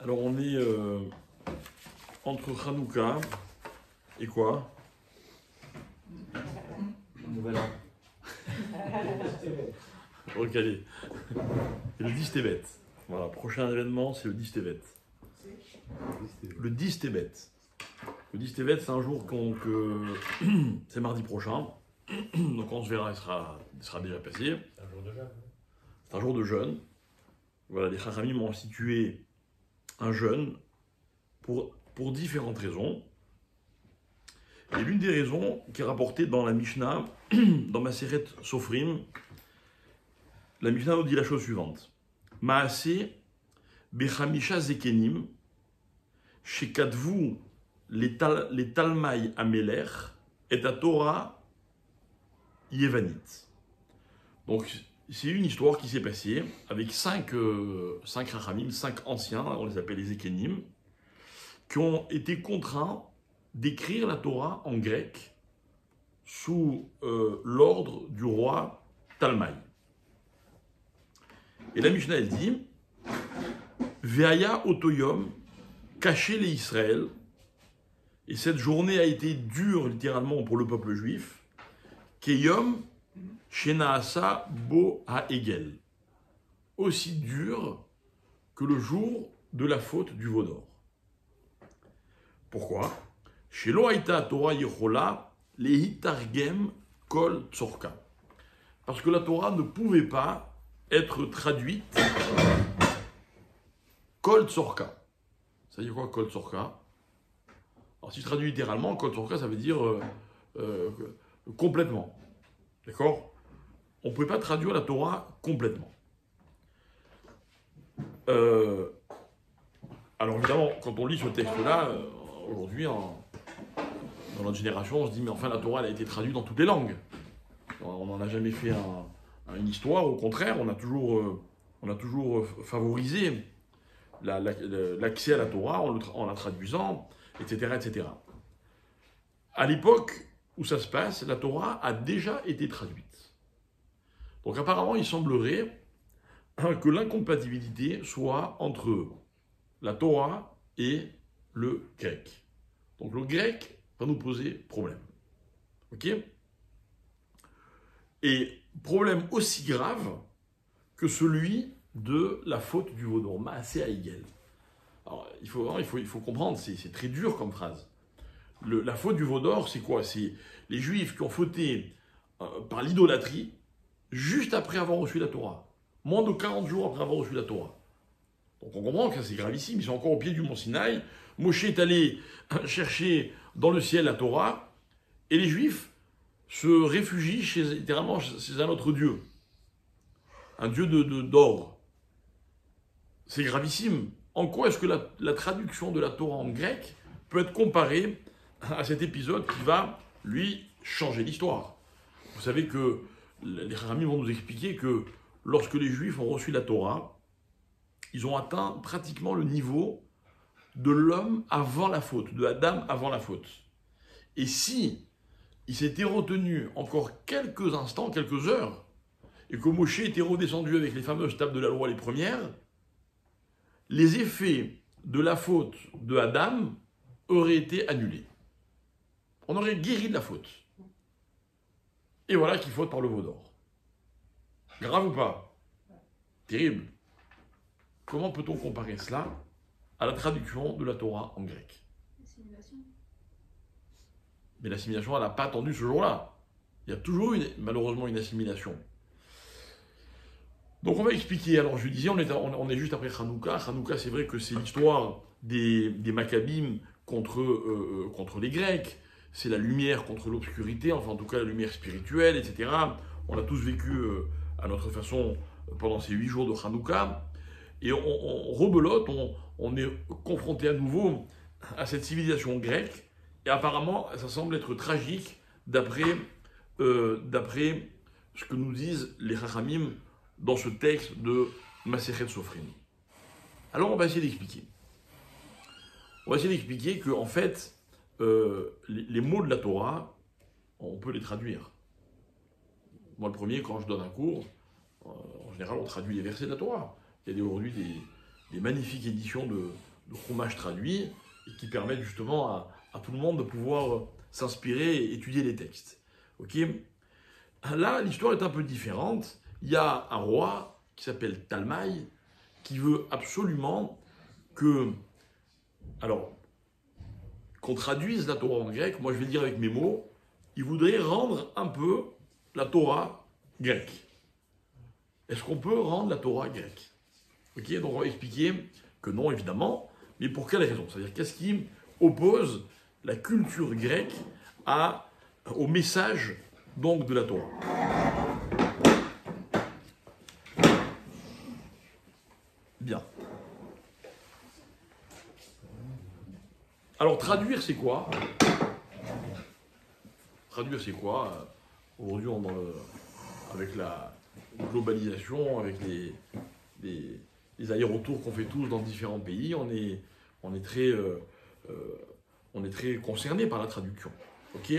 Alors on est entre Hanouka et quoi? Nouvel an. Ok, allez. Et le 10 Tevet. Voilà, prochain événement, c'est le 10 Tevet. Le 10 Tevet. Le 10 Tevet, c'est un jour c'est mardi prochain. Donc on se verra, il sera déjà passé. C'est un jour de jeûne. C'est un jour de jeûne. Voilà, les Chachamim ont institué un jeûne pour différentes raisons. Et l'une des raisons qui est rapportée dans la Mishnah, dans Maseret Sofrim, la Mishnah nous dit la chose suivante. Maaseh bechamisha zekenim, shekatvu les talmai ameler, et à Torah yevanit. Donc, c'est une histoire qui s'est passée avec cinq rachamim, 5 anciens, on les appelle les Ekenim, qui ont été contraints d'écrire la Torah en grec sous l'ordre du roi Talmaï. Et la Mishnah, elle dit Veaya otoyom, caché les Israël, et cette journée a été dure littéralement pour le peuple juif, Keyom Shenaasa Bo Ha'egel, aussi dur que le jour de la faute du veau d'or. Pourquoi? Shelo Haïta Torah Yechola Lehitargem Kol Tzorka. Parce que la Torah ne pouvait pas être traduite Kol Tzorka. Ça veut dire quoi Kol Tzorka? Alors si je traduis littéralement, Kol Tzorka ça veut dire complètement. D'accord? On ne pouvait pas traduire la Torah complètement. Alors évidemment, quand on lit ce texte-là, aujourd'hui, dans notre génération, on se dit, mais enfin la Torah elle a été traduite dans toutes les langues. On n'en a jamais fait une histoire, au contraire, on a toujours favorisé l'accès à la Torah en la traduisant, etc., etc. À l'époque où ça se passe, la Torah a déjà été traduite. Donc apparemment, il semblerait que l'incompatibilité soit entre la Torah et le grec. Donc le grec va nous poser problème. Ok? Et problème aussi grave que celui de la faute du veau d'or, Maaseh Ha'egel. Alors il faut comprendre, c'est très dur comme phrase. La faute du veau d'or, c'est quoi? C'est les Juifs qui ont fauté par l'idolâtrie juste après avoir reçu la Torah. Moins de 40 jours après avoir reçu la Torah. Donc on comprend que c'est gravissime, ils sont encore au pied du mont Sinaï. Moshe est allé chercher dans le ciel la Torah, et les Juifs se réfugient littéralement chez un autre Dieu. Un Dieu d'or. C'est gravissime. En quoi est-ce que la traduction de la Torah en grec peut être comparée à cet épisode qui va, lui, changer l'histoire? Vous savez que les Chachamim vont nous expliquer que lorsque les Juifs ont reçu la Torah, ils ont atteint pratiquement le niveau de l'homme avant la faute, de Adam avant la faute. Et si il s'était retenu encore quelques instants, quelques heures, et que Moshe était redescendu avec les fameuses tables de la loi, les premières, les effets de la faute de Adam auraient été annulés. On aurait guéri de la faute. Et voilà qu'il faute par le veau d'or. Grave ou pas? Terrible. Comment peut-on comparer cela à la traduction de la Torah en grec? L'assimilation. Mais l'assimilation, elle n'a pas attendu ce jour-là. Il y a toujours malheureusement une assimilation. Donc on va expliquer. Alors je disais, on est juste après Hanouka. Hanouka, c'est vrai que c'est l'histoire des Maccabim contre les Grecs. C'est la lumière contre l'obscurité, enfin en tout cas la lumière spirituelle, etc. On l'a tous vécu à notre façon pendant ces 8 jours de Hanouka. Et on rebelote, on est confronté à nouveau à cette civilisation grecque. Et apparemment, ça semble être tragique d'après ce que nous disent les Chachamim dans ce texte de Masechet Sofrim. Alors on va essayer d'expliquer. On va essayer d'expliquer que en fait, les mots de la Torah, on peut les traduire. Moi le premier, quand je donne un cours, en général on traduit les versets de la Torah. Il y a aujourd'hui des magnifiques éditions Chumash traduit et qui permettent justement à tout le monde de pouvoir s'inspirer et étudier les textes. Ok. Là, l'histoire est un peu différente. Il y a un roi qui s'appelle Talmaï qui veut absolument qu'on traduise la Torah en grec. Moi, je vais le dire avec mes mots. Il voudrait rendre un peu la Torah grecque. Est-ce qu'on peut rendre la Torah grecque? Ok, donc on va expliquer que non, évidemment, mais pour quelle raison? C'est-à-dire, qu'est-ce qui oppose la culture grecque au message donc de la Torah? Bien. Alors, traduire, c'est quoi? Traduire, c'est quoi? Aujourd'hui, avec la globalisation, avec les allers-retours qu'on fait tous dans différents pays, on est très concerné par la traduction. Ok?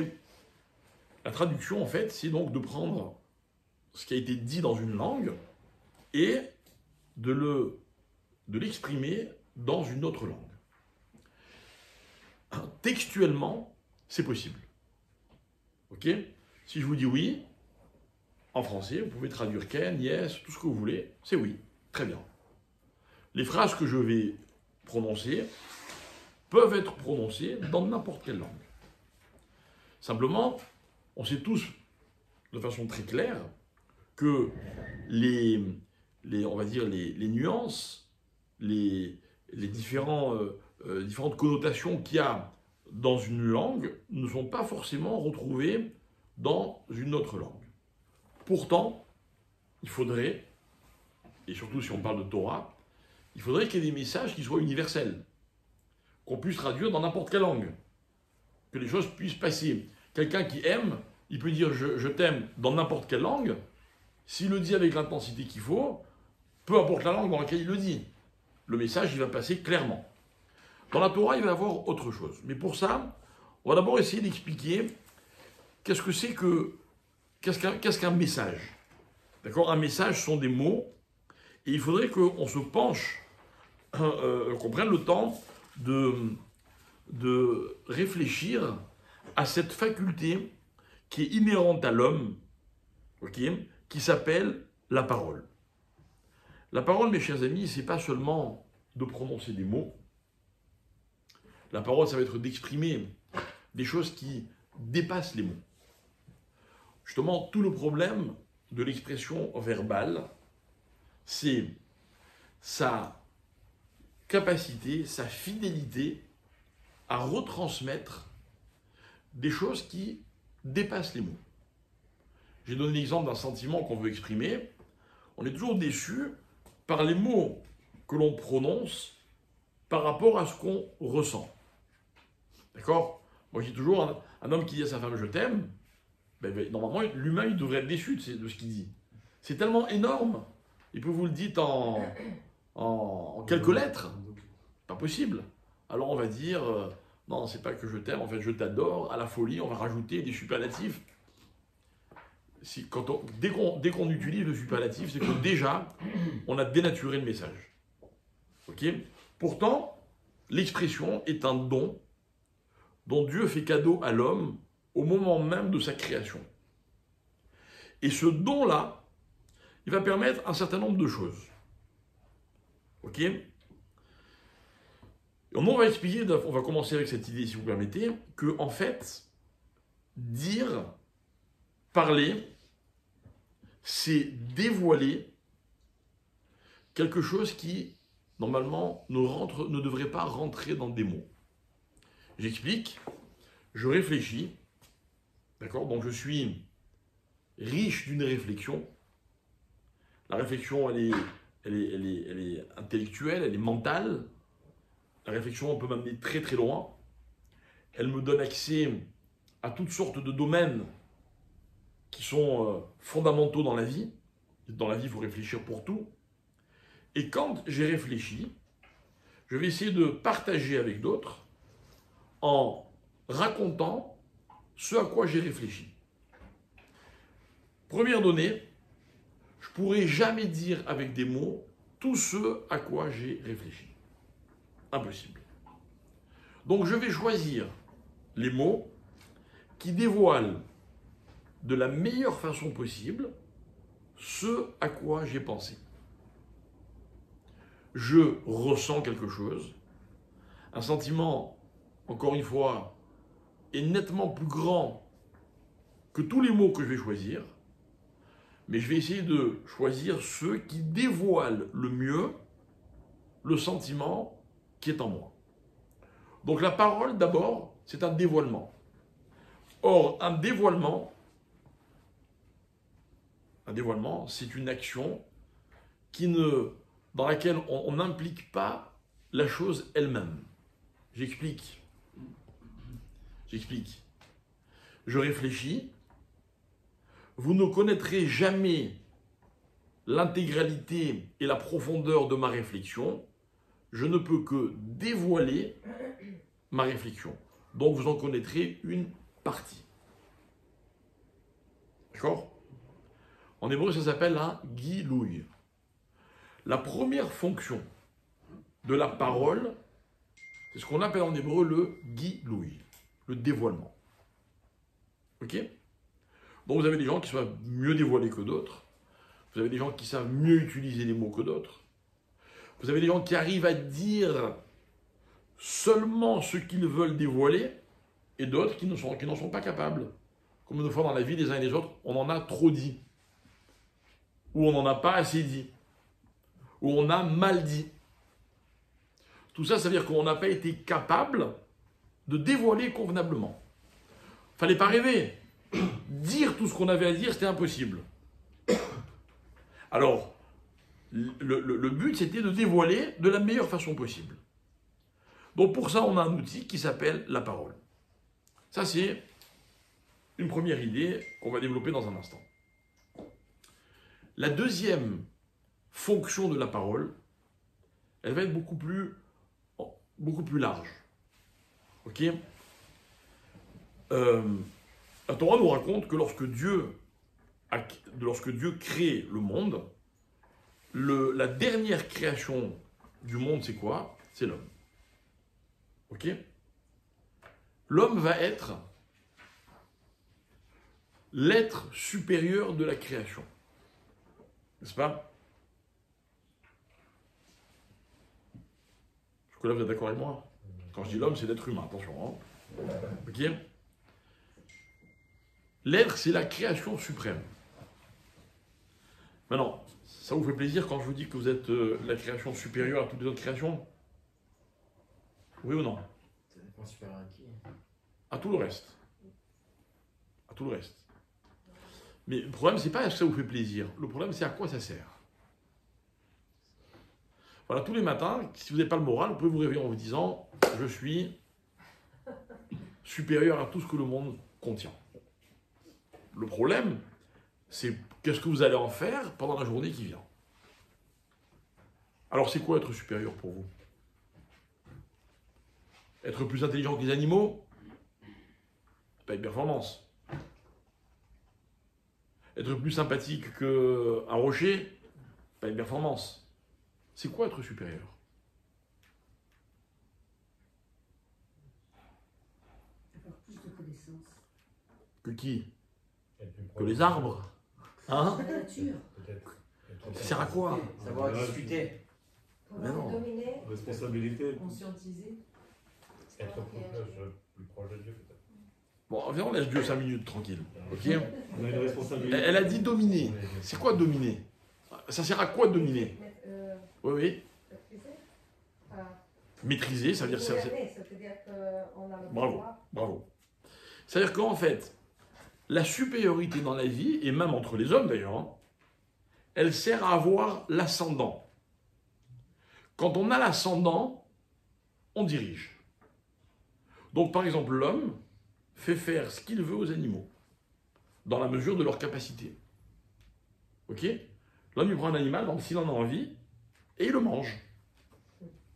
La traduction, en fait, c'est donc de prendre ce qui a été dit dans une langue et de l'exprimer dans une autre langue. Textuellement, c'est possible. Ok? Si je vous dis oui, en français, vous pouvez traduire Ken, yes, tout ce que vous voulez, c'est oui. Très bien. Les phrases que je vais prononcer peuvent être prononcées dans n'importe quelle langue. Simplement, on sait tous de façon très claire que on va dire les nuances, les différentes connotations qu'il y a dans une langue ne sont pas forcément retrouvées dans une autre langue. Pourtant, il faudrait, et surtout si on parle de Torah, il faudrait qu'il y ait des messages qui soient universels, qu'on puisse traduire dans n'importe quelle langue, que les choses puissent passer. Quelqu'un qui aime, il peut dire je t'aime dans n'importe quelle langue, s'il le dit avec l'intensité qu'il faut, peu importe la langue dans laquelle il le dit, le message il va passer clairement. Dans la Torah, il va y avoir autre chose. Mais pour ça, on va d'abord essayer d'expliquer qu'est-ce qu'un message. D'accord? Un message sont des mots, et il faudrait qu'on se penche, qu'on prenne le temps de réfléchir à cette faculté qui est inhérente à l'homme, okay, qui s'appelle la parole. La parole, mes chers amis, c'est pas seulement de prononcer des mots. La parole, ça va être d'exprimer des choses qui dépassent les mots. Justement, tout le problème de l'expression verbale, c'est sa capacité, sa fidélité à retransmettre des choses qui dépassent les mots. J'ai donné l'exemple d'un sentiment qu'on veut exprimer. On est toujours déçu par les mots que l'on prononce par rapport à ce qu'on ressent. D'accord? Moi, je dis toujours, un homme qui dit à sa femme « je t'aime », normalement, l'humain, il devrait être déçu de ce qu'il dit. C'est tellement énorme. Il peut vous le dire en quelques lettres. Pas possible. Alors on va dire, non, c'est pas que je t'aime, en fait, je t'adore, à la folie, on va rajouter des superlatifs. Dès qu'on utilise le superlatif, c'est que déjà, on a dénaturé le message. Ok? Pourtant, l'expression est un don dont Dieu fait cadeau à l'homme au moment même de sa création. Et ce don-là, il va permettre un certain nombre de choses. Ok? On va expliquer, on va commencer avec cette idée, si vous permettez, que en fait, dire, parler, c'est dévoiler quelque chose qui, normalement, ne devrait pas rentrer dans des mots. J'explique, je réfléchis, d'accord? Donc je suis riche d'une réflexion. La réflexion, elle est intellectuelle, elle est mentale. La réflexion, on peut m'amener très très loin. Elle me donne accès à toutes sortes de domaines qui sont fondamentaux dans la vie. Dans la vie, il faut réfléchir pour tout. Et quand j'ai réfléchi, je vais essayer de partager avec d'autres en racontant ce à quoi j'ai réfléchi. Première donnée, je ne pourrai jamais dire avec des mots tout ce à quoi j'ai réfléchi. impossible. Donc je vais choisir les mots qui dévoilent de la meilleure façon possible ce à quoi j'ai pensé. Je ressens quelque chose, un sentiment, encore une fois, est nettement plus grand que tous les mots que je vais choisir, mais je vais essayer de choisir ceux qui dévoilent le mieux le sentiment qui est en moi. Donc la parole, d'abord, c'est un dévoilement. Or, un dévoilement, c'est une action dans laquelle on n'implique pas la chose elle-même. J'explique. Je réfléchis. Vous ne connaîtrez jamais l'intégralité et la profondeur de ma réflexion. Je ne peux que dévoiler ma réflexion. Donc vous en connaîtrez une partie. D'accord? En hébreu, ça s'appelle un gilouï. La première fonction de la parole, c'est ce qu'on appelle en hébreu le gilouï, le dévoilement. Ok? Donc vous avez des gens qui savent mieux dévoiler que d'autres. Vous avez des gens qui savent mieux utiliser les mots que d'autres. Vous avez des gens qui arrivent à dire seulement ce qu'ils veulent dévoiler et d'autres qui n'en sont pas capables. Comme une fois dans la vie des uns et des autres, on en a trop dit. Ou on n'en a pas assez dit. Ou on a mal dit. Tout ça, ça veut dire qu'on n'a pas été capable de dévoiler convenablement. Fallait pas rêver. Dire tout ce qu'on avait à dire, c'était impossible. Alors, le but, c'était de dévoiler de la meilleure façon possible. Donc pour ça, on a un outil qui s'appelle la parole. Ça, c'est une première idée qu'on va développer dans un instant. La deuxième fonction de la parole, elle va être beaucoup plus large. Ok? La Torah nous raconte que lorsque Dieu crée le monde, la dernière création du monde, c'est quoi? C'est l'homme. Ok? L'homme va être l'être supérieur de la création. N'est-ce pas? Jusque-là, vous êtes d'accord avec moi? Quand je dis l'homme, c'est l'être humain, attention. Hein? Ok? L'être, c'est la création suprême. Maintenant, ça vous fait plaisir quand je vous dis que vous êtes la création supérieure à toutes les autres créations? Oui ou non? Ça dépend supérieur à qui? À tout le reste. À tout le reste. Mais le problème, c'est pas est-ce que ça vous fait plaisir. Le problème, c'est à quoi ça sert. Voilà, tous les matins, si vous n'avez pas le moral, vous pouvez vous réveiller en vous disant « Je suis supérieur à tout ce que le monde contient ». Le problème, c'est qu'est-ce que vous allez en faire pendant la journée qui vient. Alors, c'est quoi être supérieur pour vous? Être plus intelligent que les animaux? Pas une performance. Être plus sympathique qu'un rocher? Pas une performance. C'est quoi être supérieur? Avoir plus de connaissances. Que qui? Que les arbres? Hein? La nature. Ça sert à quoi? Savoir discuter. Mais non. Dominer, Responsabilité, conscientiser. être plus proche de Dieu peut-être. Bon, viens, on laisse Dieu 5 minutes tranquille. Ok? On a une responsabilité. Elle a dit dominer. C'est quoi dominer? Ça sert à quoi dominer? Oui, oui. Maîtriser, ça veut dire... C'est-à-dire qu'on a le Bravo, pouvoir. bravo. C'est-à-dire qu'en fait, la supériorité dans la vie, et même entre les hommes d'ailleurs, hein, elle sert à avoir l'ascendant. Quand on a l'ascendant, on dirige. Donc par exemple, l'homme fait faire ce qu'il veut aux animaux, dans la mesure de leur capacité. Ok? L'homme, il prend un animal, donc s'il en a envie, et il le mange.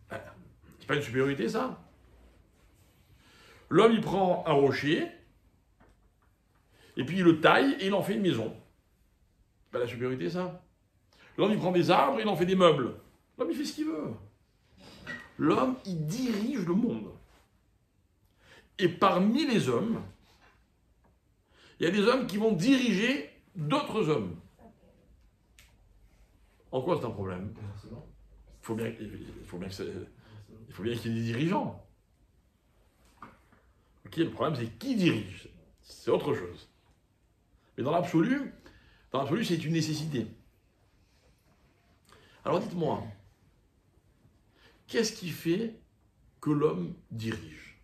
C'est pas une supériorité, ça? L'homme, il prend un rocher, et puis il le taille, et il en fait une maison. C'est pas la supériorité, ça? L'homme, il prend des arbres, et il en fait des meubles. L'homme, il fait ce qu'il veut. L'homme, il dirige le monde. Et parmi les hommes, il y a des hommes qui vont diriger d'autres hommes. En quoi c'est un problème? C'est bon. Il faut bien qu'il y ait des dirigeants. Ok, le problème, c'est qui dirige. C'est autre chose. Mais dans l'absolu, c'est une nécessité. Alors dites-moi, qu'est-ce qui fait que l'homme dirige?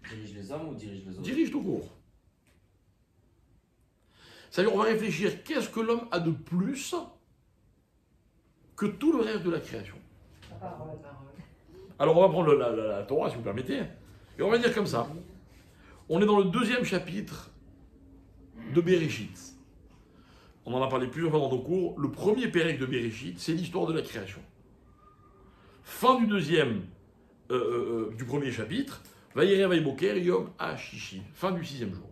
Dirige les hommes ou dirige les autres? Dirige tout court. C'est-à-dire, on va réfléchir, qu'est-ce que l'homme a de plus que tout le reste de la création? La parole. Alors, on va prendre la Torah, si vous permettez, et on va dire comme ça. On est dans le 2e chapitre de Bereshit. On en a parlé plusieurs fois dans nos cours. Le premier pérec de Bereshit, c'est l'histoire de la création. Fin du du premier chapitre, Vayere Vayboker Yom HaShishi, fin du 6e jour.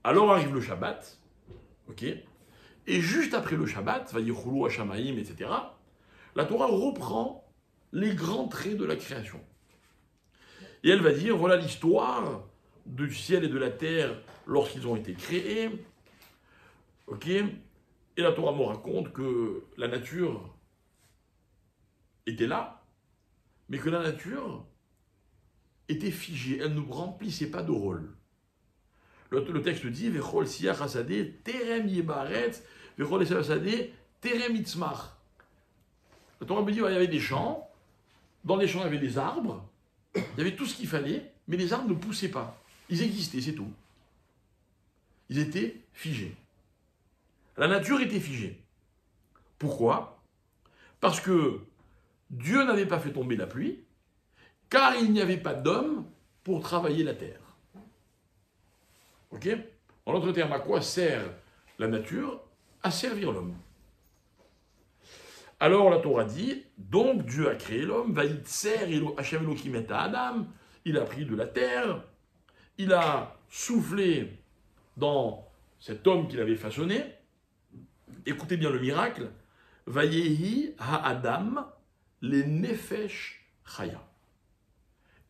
Alors arrive le Shabbat, ok, et juste après le Shabbat, Vayichulu Hashamaim, etc., la Torah reprend les grands traits de la création. Et elle va dire, voilà l'histoire du ciel et de la terre lorsqu'ils ont été créés, ok, et la Torah nous raconte que la nature était là, mais que la nature était figée, elle ne remplissait pas de rôle. Le texte dit Vechol siach hasadeh terem yebaretz, vechol esav hasadeh terem yitzmach. La Torah me dit il y avait des champs, dans les champs il y avait des arbres, il y avait tout ce qu'il fallait, mais les arbres ne poussaient pas. Ils existaient, c'est tout. Ils étaient figés. La nature était figée. Pourquoi? Parce que Dieu n'avait pas fait tomber la pluie, car il n'y avait pas d'homme pour travailler la terre. Ok? En d'autres termes, à quoi sert la nature? À servir l'homme. Alors la Torah dit, donc Dieu a créé l'homme, Vayitzer Hashem Elohim et Adam, il a pris de la terre, il a soufflé dans cet homme qu'il avait façonné. Écoutez bien le miracle, Vayehi ha-Adam le nefesh chaya.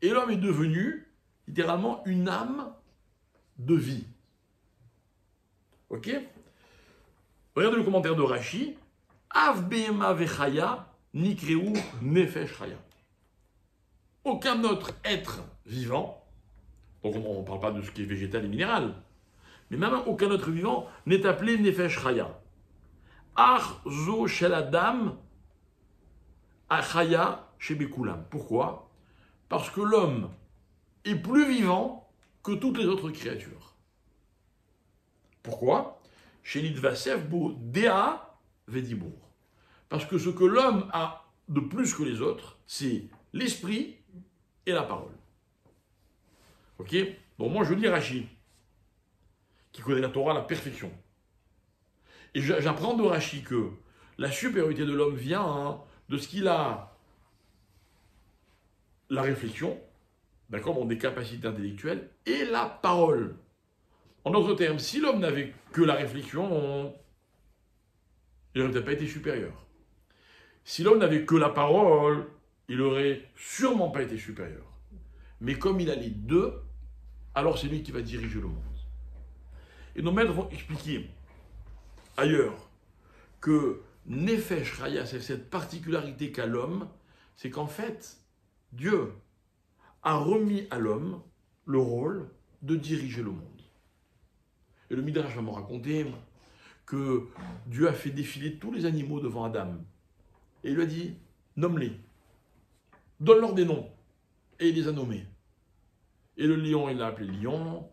Et l'homme est devenu littéralement une âme de vie. Ok? Regardez le commentaire de Rashi. Av behema vechaya nikreu nefesh chaya. Aucun autre être vivant, donc on ne parle pas de ce qui est végétal et minéral, mais même aucun autre vivant n'est appelé nefesh chaya. Ach zo shel adam achaya shebekulam. Pourquoi? Parce que l'homme est plus vivant que toutes les autres créatures. Pourquoi? Shenit vasev bo dea vedibour. Parce que ce que l'homme a de plus que les autres, c'est l'esprit et la parole. Ok? Donc moi je lis Rashi, qui connaît la Torah à la perfection. Et j'apprends de Rashi que la supériorité de l'homme vient de ce qu'il a la réflexion, d'accord, bon, des capacités intellectuelles, et la parole. En d'autres termes, si l'homme n'avait que la réflexion, il n'aurait peut-être pas été supérieur. Si l'homme n'avait que la parole, il n'aurait sûrement pas été supérieur. Mais comme il a les deux, alors c'est lui qui va diriger le monde. Et nos maîtres vont expliquer ailleurs que Nefesh Chaya, c'est cette particularité qu'a l'homme, c'est qu'en fait, Dieu a remis à l'homme le rôle de diriger le monde. Et le Midrash va me raconter que Dieu a fait défiler tous les animaux devant Adam. Et il lui a dit, nomme-les, donne-leur des noms. Et il les a nommés. Et le lion, il l'a appelé lion,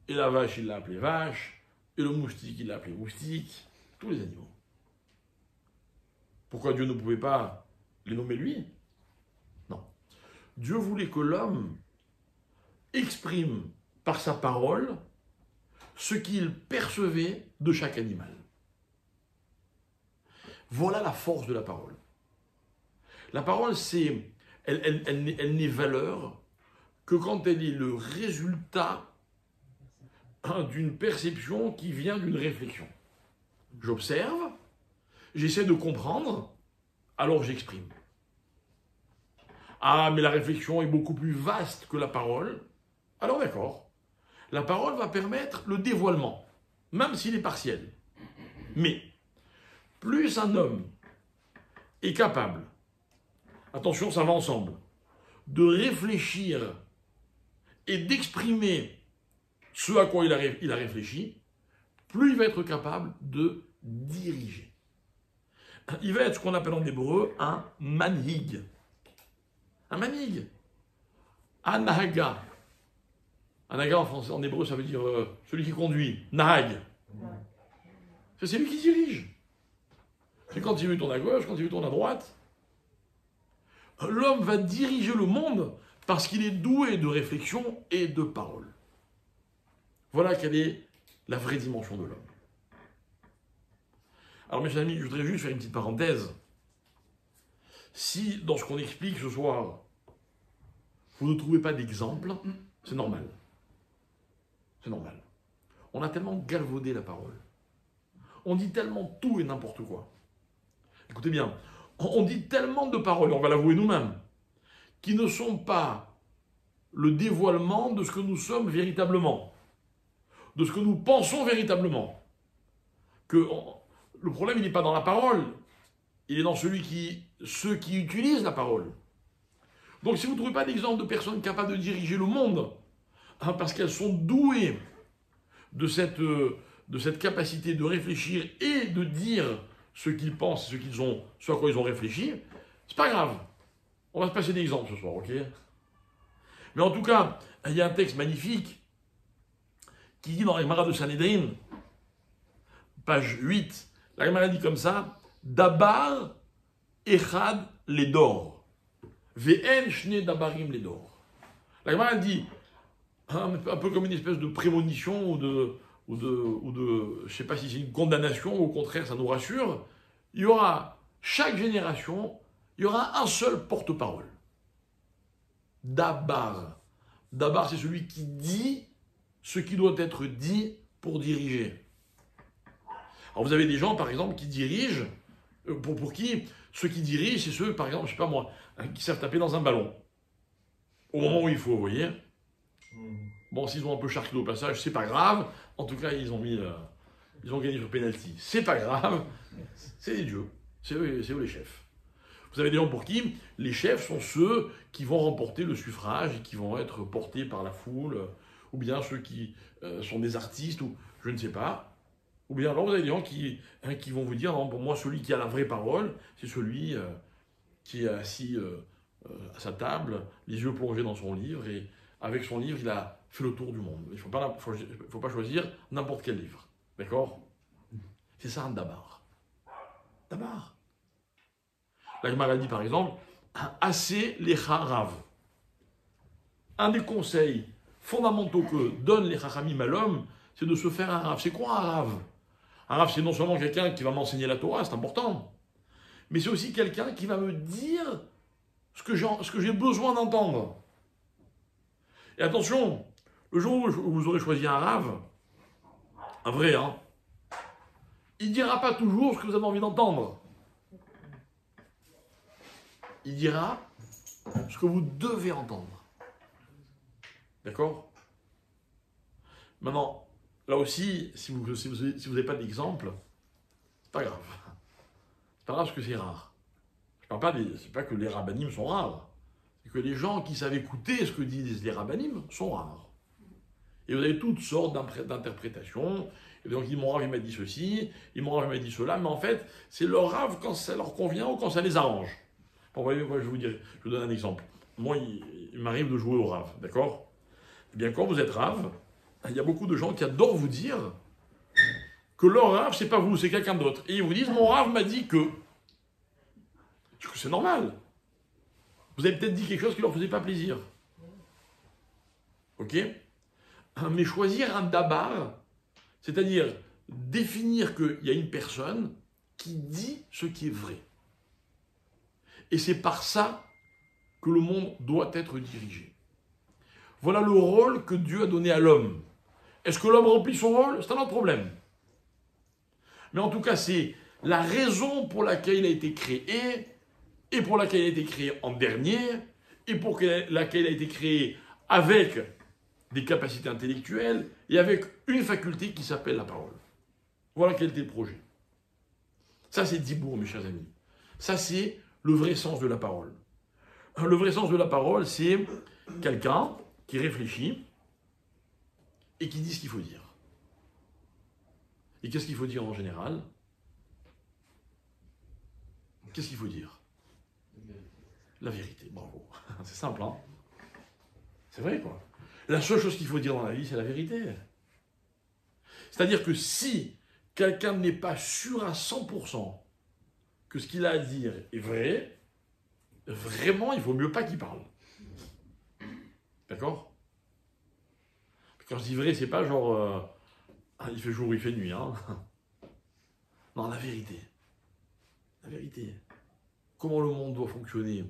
et la vache, il l'a appelé vache, et le moustique, il l'a appelé moustique, tous les animaux. Pourquoi Dieu ne pouvait pas les nommer lui? Non. Dieu voulait que l'homme exprime par sa parole ce qu'il percevait de chaque animal. Voilà la force de la parole. La parole, elle n'est valeur que quand elle est le résultat d'une perception qui vient d'une réflexion. J'observe, j'essaie de comprendre, alors j'exprime. Ah, mais la réflexion est beaucoup plus vaste que la parole. Alors d'accord, la parole va permettre le dévoilement, même s'il est partiel. Mais, plus un homme est capable, attention, ça va ensemble, de réfléchir et d'exprimer ce à quoi il a réfléchi, plus il va être capable de diriger. Il va être ce qu'on appelle en hébreu un manhig. Un manhig. Un nahaga. Un nahaga en français, en hébreu, ça veut dire celui qui conduit. Nahag. C'est lui qui dirige. C'est quand il veut tourner à gauche, quand il veut tourner à droite. L'homme va diriger le monde parce qu'il est doué de réflexion et de parole. Voilà quelle est la vraie dimension de l'homme. Alors mes chers amis, je voudrais juste faire une petite parenthèse. Si dans ce qu'on explique ce soir, vous ne trouvez pas d'exemple, c'est normal. C'est normal. On a tellement galvaudé la parole. On dit tellement tout et n'importe quoi. Écoutez bien, on dit tellement de paroles, on va l'avouer nous-mêmes, qui ne sont pas le dévoilement de ce que nous sommes véritablement, de ce que nous pensons véritablement. Le problème, il n'est pas dans la parole, il est dans ceux qui utilisent la parole. Donc si vous ne trouvez pas d'exemple de personnes capables de diriger le monde, parce qu'elles sont douées de cette capacité de réfléchir et de dire ce qu'ils pensent, ce à quoi ils ont réfléchi, c'est pas grave. On va se passer d'exemples ce soir, ok? Mais en tout cas, il y a un texte magnifique qui dit dans la Gemara de Sanhedrin, page 8, la Gemara dit comme ça, Dabar echad ledor, ve'en shne dabarim ledor. La Gemara dit, un peu comme une espèce de prémonition ou de je ne sais pas si c'est une condamnation ou au contraire ça nous rassure, il y aura, chaque génération, il y aura un seul porte-parole. Dabar. Dabar, c'est celui qui dit ce qui doit être dit pour diriger. Alors vous avez des gens, par exemple, qui dirigent, pour qui ceux qui dirigent, c'est ceux, par exemple, je ne sais pas moi, qui savent taper dans un ballon. Au moment où il faut, vous voyez. Bon, s'ils ont un peu charclé au passage, c'est pas grave. En tout cas, ils ont gagné sur penalty. C'est pas grave. C'est les dieux. C'est eux les chefs. Vous avez des gens pour qui les chefs sont ceux qui vont remporter le suffrage et qui vont être portés par la foule, ou bien ceux qui sont des artistes, ou je ne sais pas. Ou bien alors vous avez des gens qui vont vous dire, non, pour moi, celui qui a la vraie parole, c'est celui qui est assis à sa table, les yeux plongés dans son livre, et avec son livre, il a fait le tour du monde. Il ne faut pas choisir n'importe quel livre. D'accord? C'est ça un dabar. Dabar. La Gemara dit par exemple, assez lecha rav. Un des conseils fondamentaux que donnent les chachamim à l'homme, c'est de se faire un rav. C'est quoi un rav? Un rav, c'est non seulement quelqu'un qui va m'enseigner la Torah, c'est important, mais c'est aussi quelqu'un qui va me dire ce que j'ai besoin d'entendre. Et attention, le jour où vous aurez choisi un rave, un vrai, il ne dira pas toujours ce que vous avez envie d'entendre. Il dira ce que vous devez entendre. D'accord? Maintenant, là aussi, si vous n'avez pas d'exemple, c'est pas grave. C'est pas grave parce que c'est rare. Je parle pas c'est pas que les rabbinim sont rares. C'est que les gens qui savent écouter ce que disent les rabbinim sont rares. Et vous avez toutes sortes d'interprétations. Et donc, mon rav, il m'a dit ceci, mon rav, il m'a dit cela, mais en fait, c'est leur rav quand ça leur convient ou quand ça les arrange. Bon, voyez, moi, je vous donne un exemple. Moi, il m'arrive de jouer au rav, d'accord? Eh bien, quand vous êtes rav, il y a beaucoup de gens qui adorent vous dire que leur rav, c'est pas vous, c'est quelqu'un d'autre. Et ils vous disent, mon rav m'a dit que. Parce que c'est normal. Vous avez peut-être dit quelque chose qui ne leur faisait pas plaisir. Ok? Mais choisir un dabar, c'est-à-dire définir qu'il y a une personne qui dit ce qui est vrai. Et c'est par ça que le monde doit être dirigé. Voilà le rôle que Dieu a donné à l'homme. Est-ce que l'homme remplit son rôle? C'est un autre problème. Mais en tout cas, c'est la raison pour laquelle il a été créé, et pour laquelle il a été créé en dernier, et pour laquelle elle a été créée avec des capacités intellectuelles et avec une faculté qui s'appelle la parole. Voilà quel était le projet. Ça, c'est Dibour, mes chers amis. Ça, c'est le vrai sens de la parole. Le vrai sens de la parole, c'est quelqu'un qui réfléchit et qui dit ce qu'il faut dire. Et qu'est-ce qu'il faut dire en général? Qu'est-ce qu'il faut dire? La vérité, bravo. C'est simple, hein? C'est vrai, quoi. La seule chose qu'il faut dire dans la vie, c'est la vérité. C'est-à-dire que si quelqu'un n'est pas sûr à 100% que ce qu'il a à dire est vrai, vraiment, il vaut mieux pas qu'il parle. D'accord? Quand je dis vrai, c'est pas genre il fait jour ou il fait nuit, hein? Non, la vérité. La vérité. Comment le monde doit fonctionner?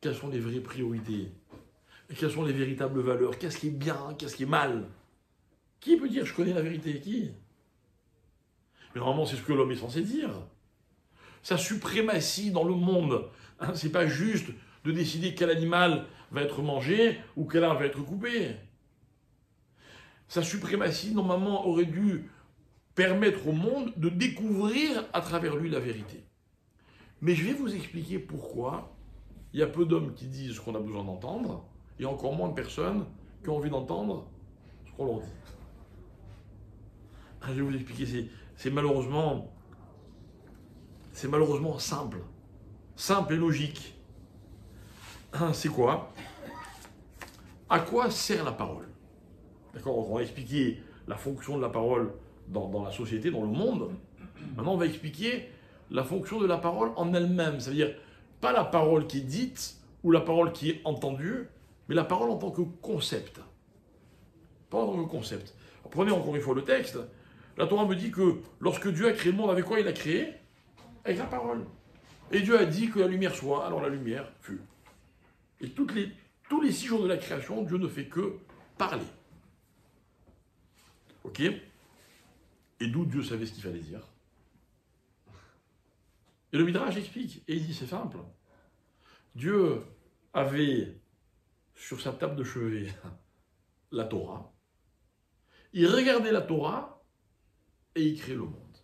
Quelles sont les vraies priorités? Et quelles sont les véritables valeurs? Qu'est-ce qui est bien? Qu'est-ce qui est mal? Qui peut dire je connais la vérité? Qui? Mais normalement, c'est ce que l'homme est censé dire. Sa suprématie dans le monde, hein, c'est pas juste de décider quel animal va être mangé ou quel arbre va être coupé. Sa suprématie, normalement, aurait dû permettre au monde de découvrir à travers lui la vérité. Mais je vais vous expliquer pourquoi il y a peu d'hommes qui disent ce qu'on a besoin d'entendre et encore moins de personnes qui ont envie d'entendre ce qu'on leur dit. Je vais vous expliquer, c'est malheureusement simple. Simple et logique. C'est quoi? À quoi sert la parole? D'accord, on va expliquer la fonction de la parole dans la société, dans le monde. Maintenant, on va expliquer la fonction de la parole en elle-même. Ça veut dire, pas la parole qui est dite ou la parole qui est entendue, mais la parole en tant que concept. Pas en tant que concept. Alors, prenez encore une fois le texte. La Torah me dit que lorsque Dieu a créé le monde, avec quoi il a créé? Avec la parole. Et Dieu a dit que la lumière soit, alors la lumière fut. Et tous les 6 jours de la création, Dieu ne fait que parler. Ok? Et d'où Dieu savait ce qu'il fallait dire. Et le Midrash explique, et il dit c'est simple. Dieu avait sur sa table de chevet la Torah. Il regardait la Torah et il créait le monde.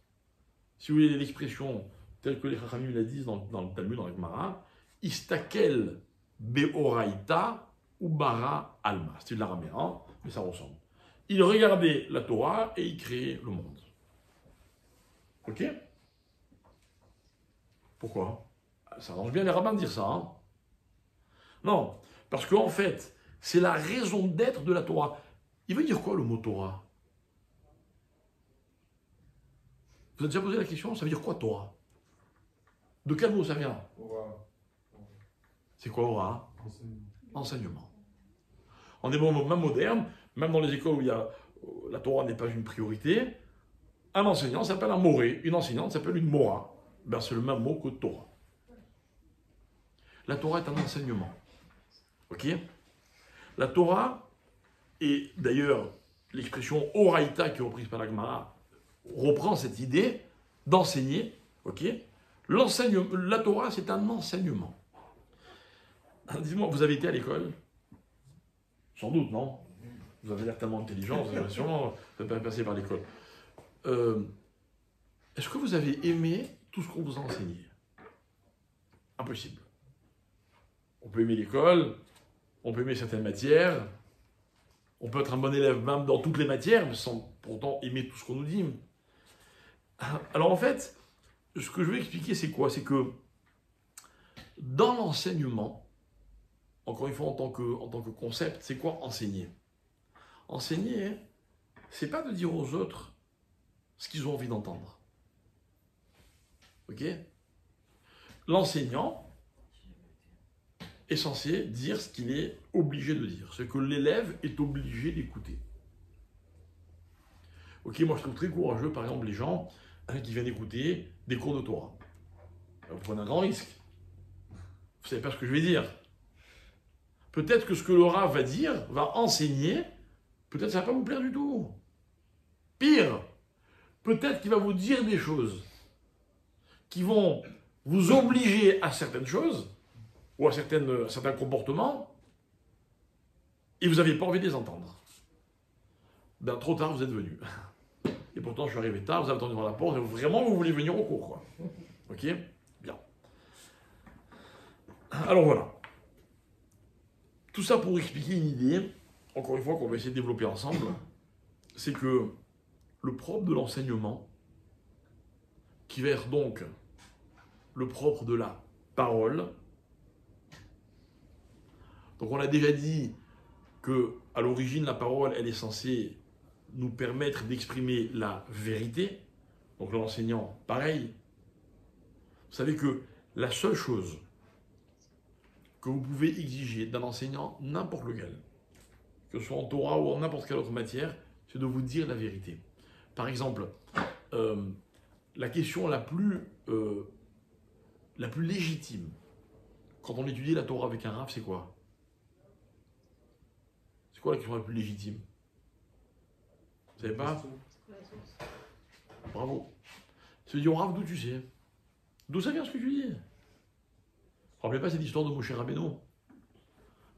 Si vous voulez l'expression telle que les Chachamim la disent dans le Talmud, dans la Gemara, Istakel beoraita ou bara alma. C'est de l'araméen, hein, mais ça ressemble. Il regardait la Torah et il créait le monde. Ok? Pourquoi? Ça arrange bien les rabbins de dire ça. Hein? Non, parce qu'en fait, c'est la raison d'être de la Torah. Il veut dire quoi le mot Torah? Vous avez déjà posé la question? Ça veut dire quoi Torah? De quel mot ça vient? C'est quoi Ora? Enseignement. En des moments même modernes, même dans les écoles où la Torah n'est pas une priorité, un enseignant s'appelle un moré, une enseignante s'appelle une mora. Ben, c'est le même mot que Torah. La Torah est un enseignement. Ok? La Torah, et d'ailleurs l'expression oraïta qui est reprise par la Gemara, reprend cette idée d'enseigner. Ok? La Torah, c'est un enseignement. Dites-moi, vous avez été à l'école? Sans doute, non? Vous avez l'air tellement intelligent, vous avez sûrement passé par l'école. Est-ce que vous avez aimé tout ce qu'on vous a enseigné? Impossible. On peut aimer l'école, on peut aimer certaines matières, on peut être un bon élève même dans toutes les matières, mais sans pourtant aimer tout ce qu'on nous dit. Alors en fait, ce que je veux expliquer, c'est quoi? C'est que dans l'enseignement, encore une fois en tant que concept, c'est quoi enseigner? Enseigner, c'est pas de dire aux autres ce qu'ils ont envie d'entendre. Ok? L'enseignant est censé dire ce qu'il est obligé de dire, ce que l'élève est obligé d'écouter. Ok, moi je trouve très courageux, par exemple, les gens qui viennent écouter des cours de Torah. Vous prenez un grand risque. Vous ne savez pas ce que je vais dire. Peut-être que ce que le Rav va dire, va enseigner, peut-être ça ne va pas vous plaire du tout. Pire, peut-être qu'il va vous dire des choses qui vont vous obliger à certaines choses, ou à certains comportements, et vous n'aviez pas envie de les entendre. Ben, trop tard, vous êtes venu. Et pourtant, je suis arrivé tard, vous avez attendu devant la porte, et vraiment, vous voulez venir au cours, quoi. Ok? Bien. Alors voilà. Tout ça pour expliquer une idée, encore une fois, qu'on va essayer de développer ensemble, c'est que le propre de l'enseignement, qui va être donc le propre de la parole, donc on a déjà dit que à l'origine, la parole, elle est censée nous permettre d'exprimer la vérité. Donc l'enseignant, pareil. Vous savez que la seule chose que vous pouvez exiger d'un enseignant, n'importe lequel, que ce soit en Torah ou en n'importe quelle autre matière, c'est de vous dire la vérité. Par exemple, la question la plus légitime, quand on étudie la Torah avec un rav, c'est quoi? C'est quoi la question la plus légitime? Vous savez pas? Bravo. C'est de dire au rav, d'où tu sais? D'où ça vient ce que tu dis? Rappelez pas cette histoire de Moshe Rabbeinu.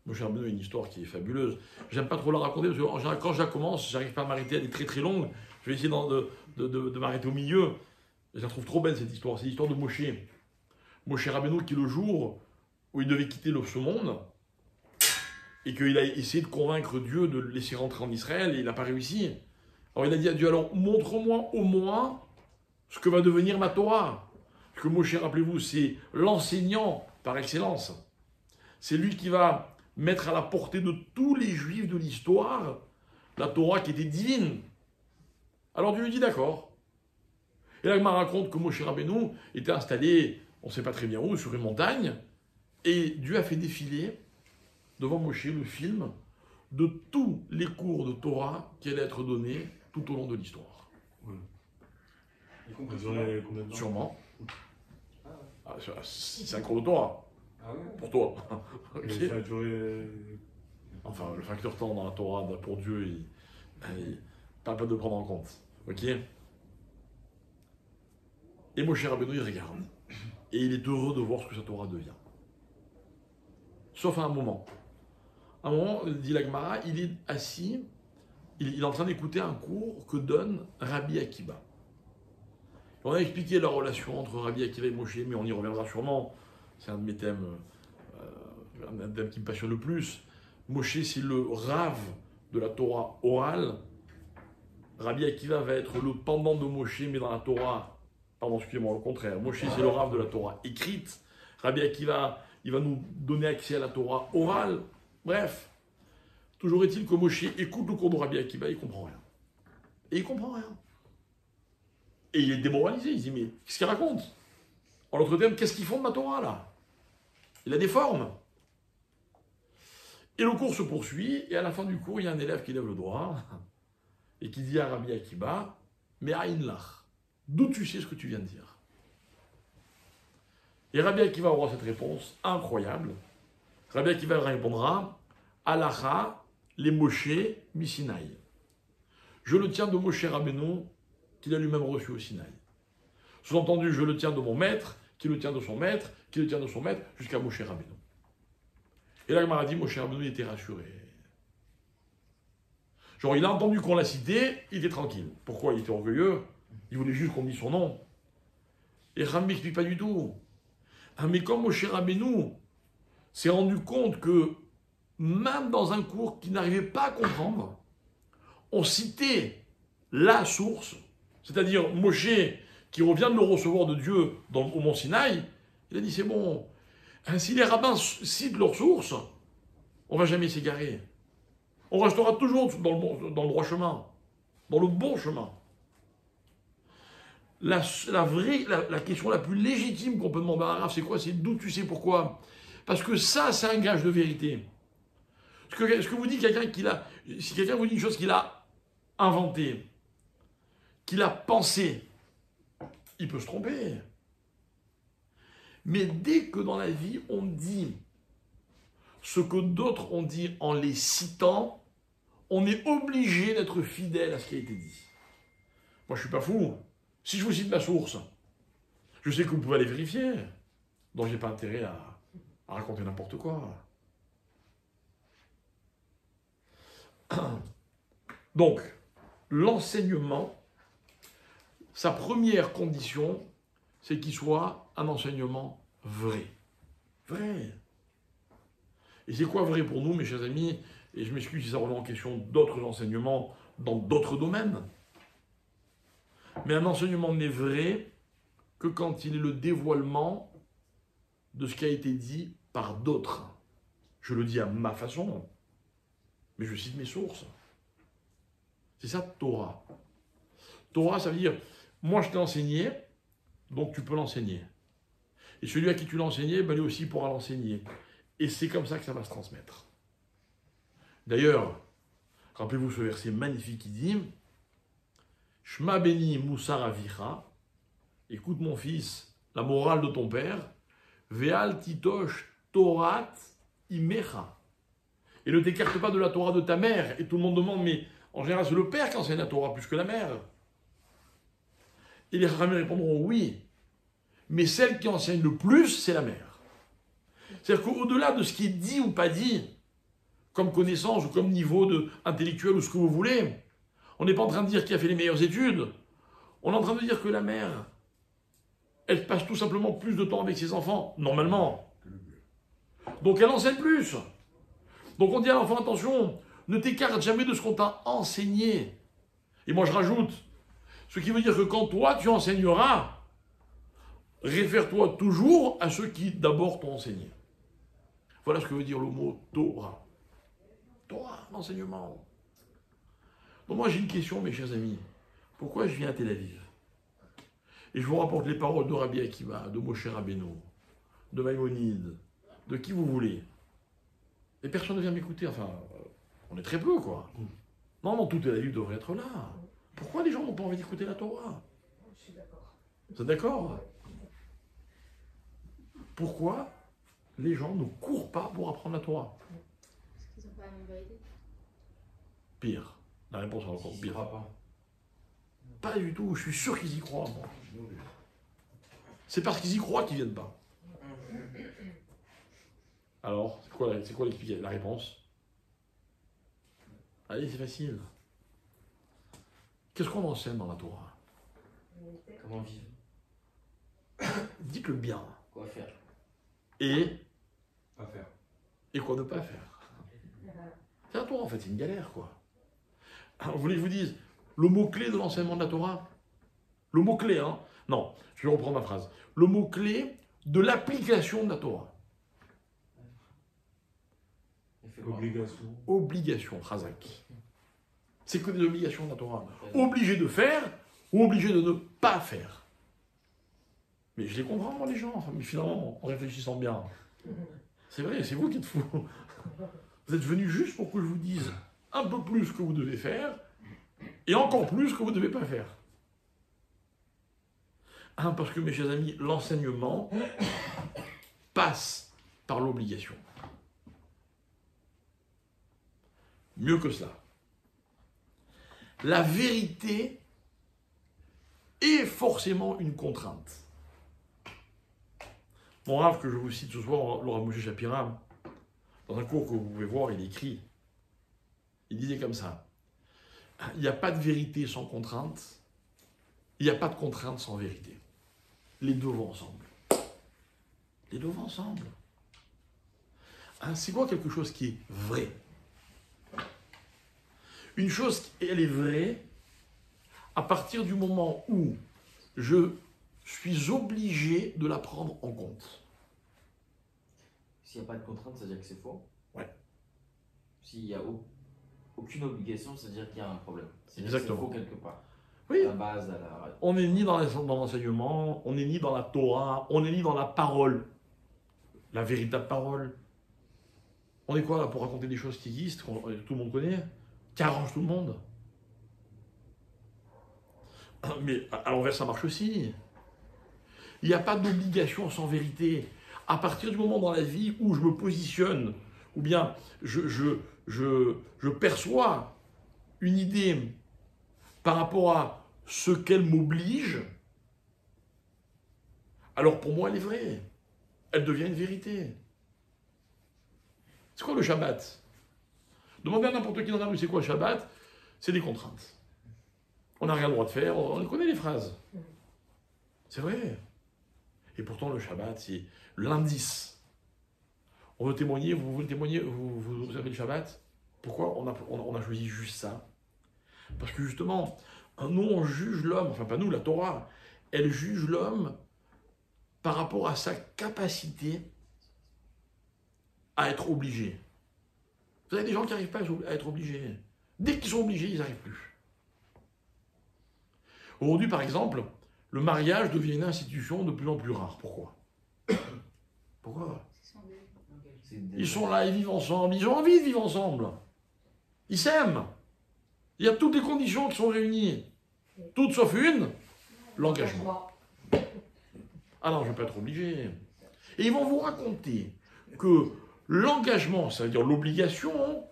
Moshe Rabbeinu a une histoire qui est fabuleuse. J'aime pas trop la raconter parce que en général, quand je la commence, j'arrive pas à m'arrêter, elle est très très longue. Je vais essayer de m'arrêter au milieu. Je la trouve trop belle cette histoire. C'est l'histoire de Moshe. Moshe Rabbeinu qui, le jour où il devait quitter ce monde, et qu'il a essayé de convaincre Dieu de le laisser rentrer en Israël, et il n'a pas réussi. Alors il a dit à Dieu, alors montre-moi au moins ce que va devenir ma Torah. Parce que Moshe, rappelez-vous, c'est l'enseignant par excellence. C'est lui qui va mettre à la portée de tous les juifs de l'histoire la Torah qui était divine. Alors Dieu lui dit d'accord. Et là, il m'a raconte que Moshe Rabbeinu était installé, on ne sait pas très bien où, sur une montagne, et Dieu a fait défiler devant Moshe le film de tous les cours de Torah qui allaient être donnés tout au long de l'histoire. Sûrement. Ah, c'est un cours de Torah. Ah ouais. Pour toi. Mais Ok. ça a duré. Enfin, le facteur temps dans la Torah, pour Dieu, il pas de prendre en compte. Ok. Et Moshe Rabbeinu, il regarde. Et il est heureux de voir ce que sa Torah devient. Sauf à un moment. À un moment, dit la Gemara, il est assis, il est en train d'écouter un cours que donne Rabbi Akiba. On a expliqué la relation entre Rabbi Akiva et Moshe, mais on y reviendra sûrement. C'est un de mes thèmes, un thème qui me passionne le plus. Moshe, c'est le Rav de la Torah orale. Rabbi Akiva va être le pendant de Moshe, mais dans la Torah, pardon, excusez-moi, au contraire. Moshe, c'est le Rav de la Torah écrite. Rabbi Akiva, il va nous donner accès à la Torah orale. Bref, toujours est-il que Moshe écoute le cours de Rabbi Akiva, il ne comprend rien. Et il ne comprend rien. Et il est démoralisé, il se dit, mais qu'est-ce qu'il raconte? En l'autre terme, qu'est-ce qu'ils font de ma Torah, là? Il a des formes. Et le cours se poursuit, et à la fin du cours, il y a un élève qui lève le doigt, et qui dit à Rabbi Akiba, mais Aïn lach, d'où tu sais ce que tu viens de dire? Et Rabbi Akiva aura cette réponse incroyable. Rabbi Akiva répondra, Alacha, les Moshe, Misinaï. Je le tiens de Moshe Rabbeinu, qu'il a lui-même reçu au Sinaï. Sous-entendu, je le tiens de mon maître, qui le tient de son maître, qui le tient de son maître, jusqu'à Moshe Rabbeinu. Et là, il m'a dit, Moshe Rabbeinu était rassuré. Genre, il a entendu qu'on l'a cité, il était tranquille. Pourquoi? Il était orgueilleux, il voulait juste qu'on dise son nom. Et Rabbi m'explique pas du tout. Ah, mais comme Moshe Rabbeinu s'est rendu compte que, même dans un cours qu'il n'arrivait pas à comprendre, on citait la source, c'est-à-dire Moshe, qui revient de le recevoir de Dieu au mont Sinaï, il a dit, c'est bon, si les rabbins citent leur source, on ne va jamais s'égarer. On restera toujours dans le droit chemin, dans le bon chemin. La question la plus légitime qu'on peut demander à un rav, c'est quoi? C'est d'où tu sais pourquoi? Parce que ça, c'est un gage de vérité. Ce que vous dit quelqu'un si quelqu'un vous dit une chose qu'il a inventée, qu'il a pensé, il peut se tromper. Mais dès que dans la vie, on dit ce que d'autres ont dit en les citant, on est obligé d'être fidèle à ce qui a été dit. Moi, je ne suis pas fou. Si je vous cite ma source, je sais que vous pouvez aller vérifier. Donc, je n'ai pas intérêt à raconter n'importe quoi. Donc, l'enseignement, sa première condition, c'est qu'il soit un enseignement vrai. Vrai. Et c'est quoi vrai pour nous, mes chers amis? Et je m'excuse si ça remet en question d'autres enseignements dans d'autres domaines. Mais un enseignement n'est vrai que quand il est le dévoilement de ce qui a été dit par d'autres. Je le dis à ma façon, mais je cite mes sources. C'est ça, Torah. Torah, ça veut dire, moi je t'ai enseigné, donc tu peux l'enseigner. Et celui à qui tu l'as enseigné, ben lui aussi pourra l'enseigner. Et c'est comme ça que ça va se transmettre. D'ailleurs, rappelez-vous ce verset magnifique qui dit Shma beni Moussar Avicha, écoute mon fils, la morale de ton père, Veal titosh Torat imecha. Et ne t'écarte pas de la Torah de ta mère. Et tout le monde demande, mais en général, c'est le père qui enseigne la Torah plus que la mère. Et les Chachamim répondront oui, mais celle qui enseigne le plus, c'est la mère. C'est-à-dire qu'au-delà de ce qui est dit ou pas dit, comme connaissance ou comme niveau intellectuel ou ce que vous voulez, on n'est pas en train de dire qui a fait les meilleures études. On est en train de dire que la mère, elle passe tout simplement plus de temps avec ses enfants, normalement. Donc elle enseigne plus. Donc on dit à l'enfant, attention, ne t'écarte jamais de ce qu'on t'a enseigné. Et moi je rajoute, ce qui veut dire que quand toi tu enseigneras, réfère-toi toujours à ceux qui d'abord t'ont enseigné. Voilà ce que veut dire le mot Torah. Torah, l'enseignement. Donc moi j'ai une question, mes chers amis. Pourquoi je viens à Tel Aviv? Et je vous rapporte les paroles de Rabbi Akiva, de Moshe Rabbeinu, de Maïmonide, de qui vous voulez. Et personne ne vient m'écouter, enfin, on est très peu, quoi. Non, tout Tel Aviv devrait être là. Pourquoi les gens n'ont pas envie d'écouter la Torah? Je suis d'accord. Vous êtes d'accord? Pourquoi les gens ne courent pas pour apprendre la Torah? Parce qu'ils n'ont pas la même vérité. Pire. La réponse est encore Ils y pire. croient pas. Pas du tout, je suis sûr qu'ils y croient, moi. C'est parce qu'ils y croient qu'ils viennent pas. Alors, c'est quoi l'explication, la réponse? Allez, c'est facile. Qu'est-ce qu'on enseigne dans la Torah? Comment vivre? Dites le bien. Quoi faire? Et Pas faire. quoi ne pas faire? C'est la Torah, en fait, c'est une galère, quoi. Alors, vous voulez que je vous dise le mot-clé de l'enseignement de la Torah? Le mot-clé, hein? Non, je vais reprendre ma phrase. Le mot-clé de l'application de la Torah. Il fait quoi? Obligation. Obligation, Razak. C'est que des obligations de la Torah. Obligé de faire ou obligé de ne pas faire. Mais je les comprends, moi, les gens. Enfin, mais finalement, en réfléchissant bien. C'est vrai, c'est vous qui êtes fous. Vous êtes venus juste pour que je vous dise un peu plus ce que vous devez faire et encore plus ce que vous ne devez pas faire. Parce que, mes chers amis, l'enseignement passe par l'obligation. Mieux que cela. La vérité est forcément une contrainte. Mon Rav que je vous cite ce soir, Laura Moshe Shapira, dans un cours que vous pouvez voir, il écrit, il disait comme ça, il n'y a pas de vérité sans contrainte, il n'y a pas de contrainte sans vérité. Les deux vont ensemble. Les deux vont ensemble. C'est quoi quelque chose qui est vrai? Une chose, elle est vraie à partir du moment où je suis obligé de la prendre en compte. S'il n'y a pas de contrainte, ça veut dire que c'est faux? Ouais. S'il n'y a aucune obligation, ça veut dire qu'il y a un problème. C'est-à-dire que c'est Exactement. faux quelque part. Oui. À la base, à la... On n'est ni dans l'enseignement, on n'est ni dans la Torah, on n'est ni dans la parole, la véritable parole. On est quoi là pour raconter des choses qui existent, que tout le monde connaît, qui arrangent tout le monde? Mais à l'envers, ça marche aussi. Il n'y a pas d'obligation sans vérité. À partir du moment dans la vie où je me positionne, ou bien je perçois une idée par rapport à ce qu'elle m'oblige, alors pour moi elle est vraie. Elle devient une vérité. C'est quoi le Shabbat? Demandez à n'importe qui dans la rue, c'est quoi le Shabbat? C'est des contraintes. On n'a rien le droit de faire, on connaît les phrases. C'est vrai. Et pourtant, le Shabbat, c'est l'indice. On veut témoigner, vous voulez témoigner, vous avez le Shabbat? Pourquoi on a choisi juste ça? Parce que justement, nous, on juge l'homme, enfin pas nous, la Torah, elle juge l'homme par rapport à sa capacité à être obligé. Vous avez des gens qui n'arrivent pas à être obligés. Dès qu'ils sont obligés, ils n'arrivent plus. Aujourd'hui, par exemple, le mariage devient une institution de plus en plus rare. Pourquoi? Pourquoi? Ils sont là, ils vivent ensemble, ils ont envie de vivre ensemble. Ils s'aiment. Il y a toutes les conditions qui sont réunies. Toutes sauf une, l'engagement. Ah non, je ne vais pas être obligé. Et ils vont vous raconter que l'engagement, c'est-à-dire l'obligation,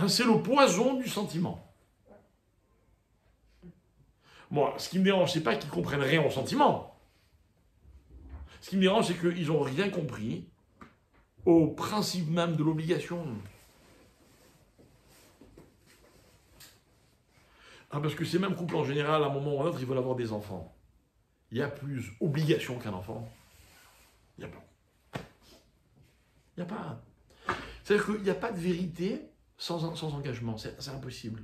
c'est le poison du sentiment. Moi, ce qui me dérange, c'est pas qu'ils comprennent rien au sentiment. Ce qui me dérange, c'est qu'ils n'ont rien compris au principe même de l'obligation. Parce que ces mêmes couples, en général, à un moment ou à un autre, ils veulent avoir des enfants. Il y a plus obligation qu'un enfant. Il n'y a pas. Il n'y a pas. C'est-à-dire qu'il n'y a pas de vérité sans engagement. C'est impossible.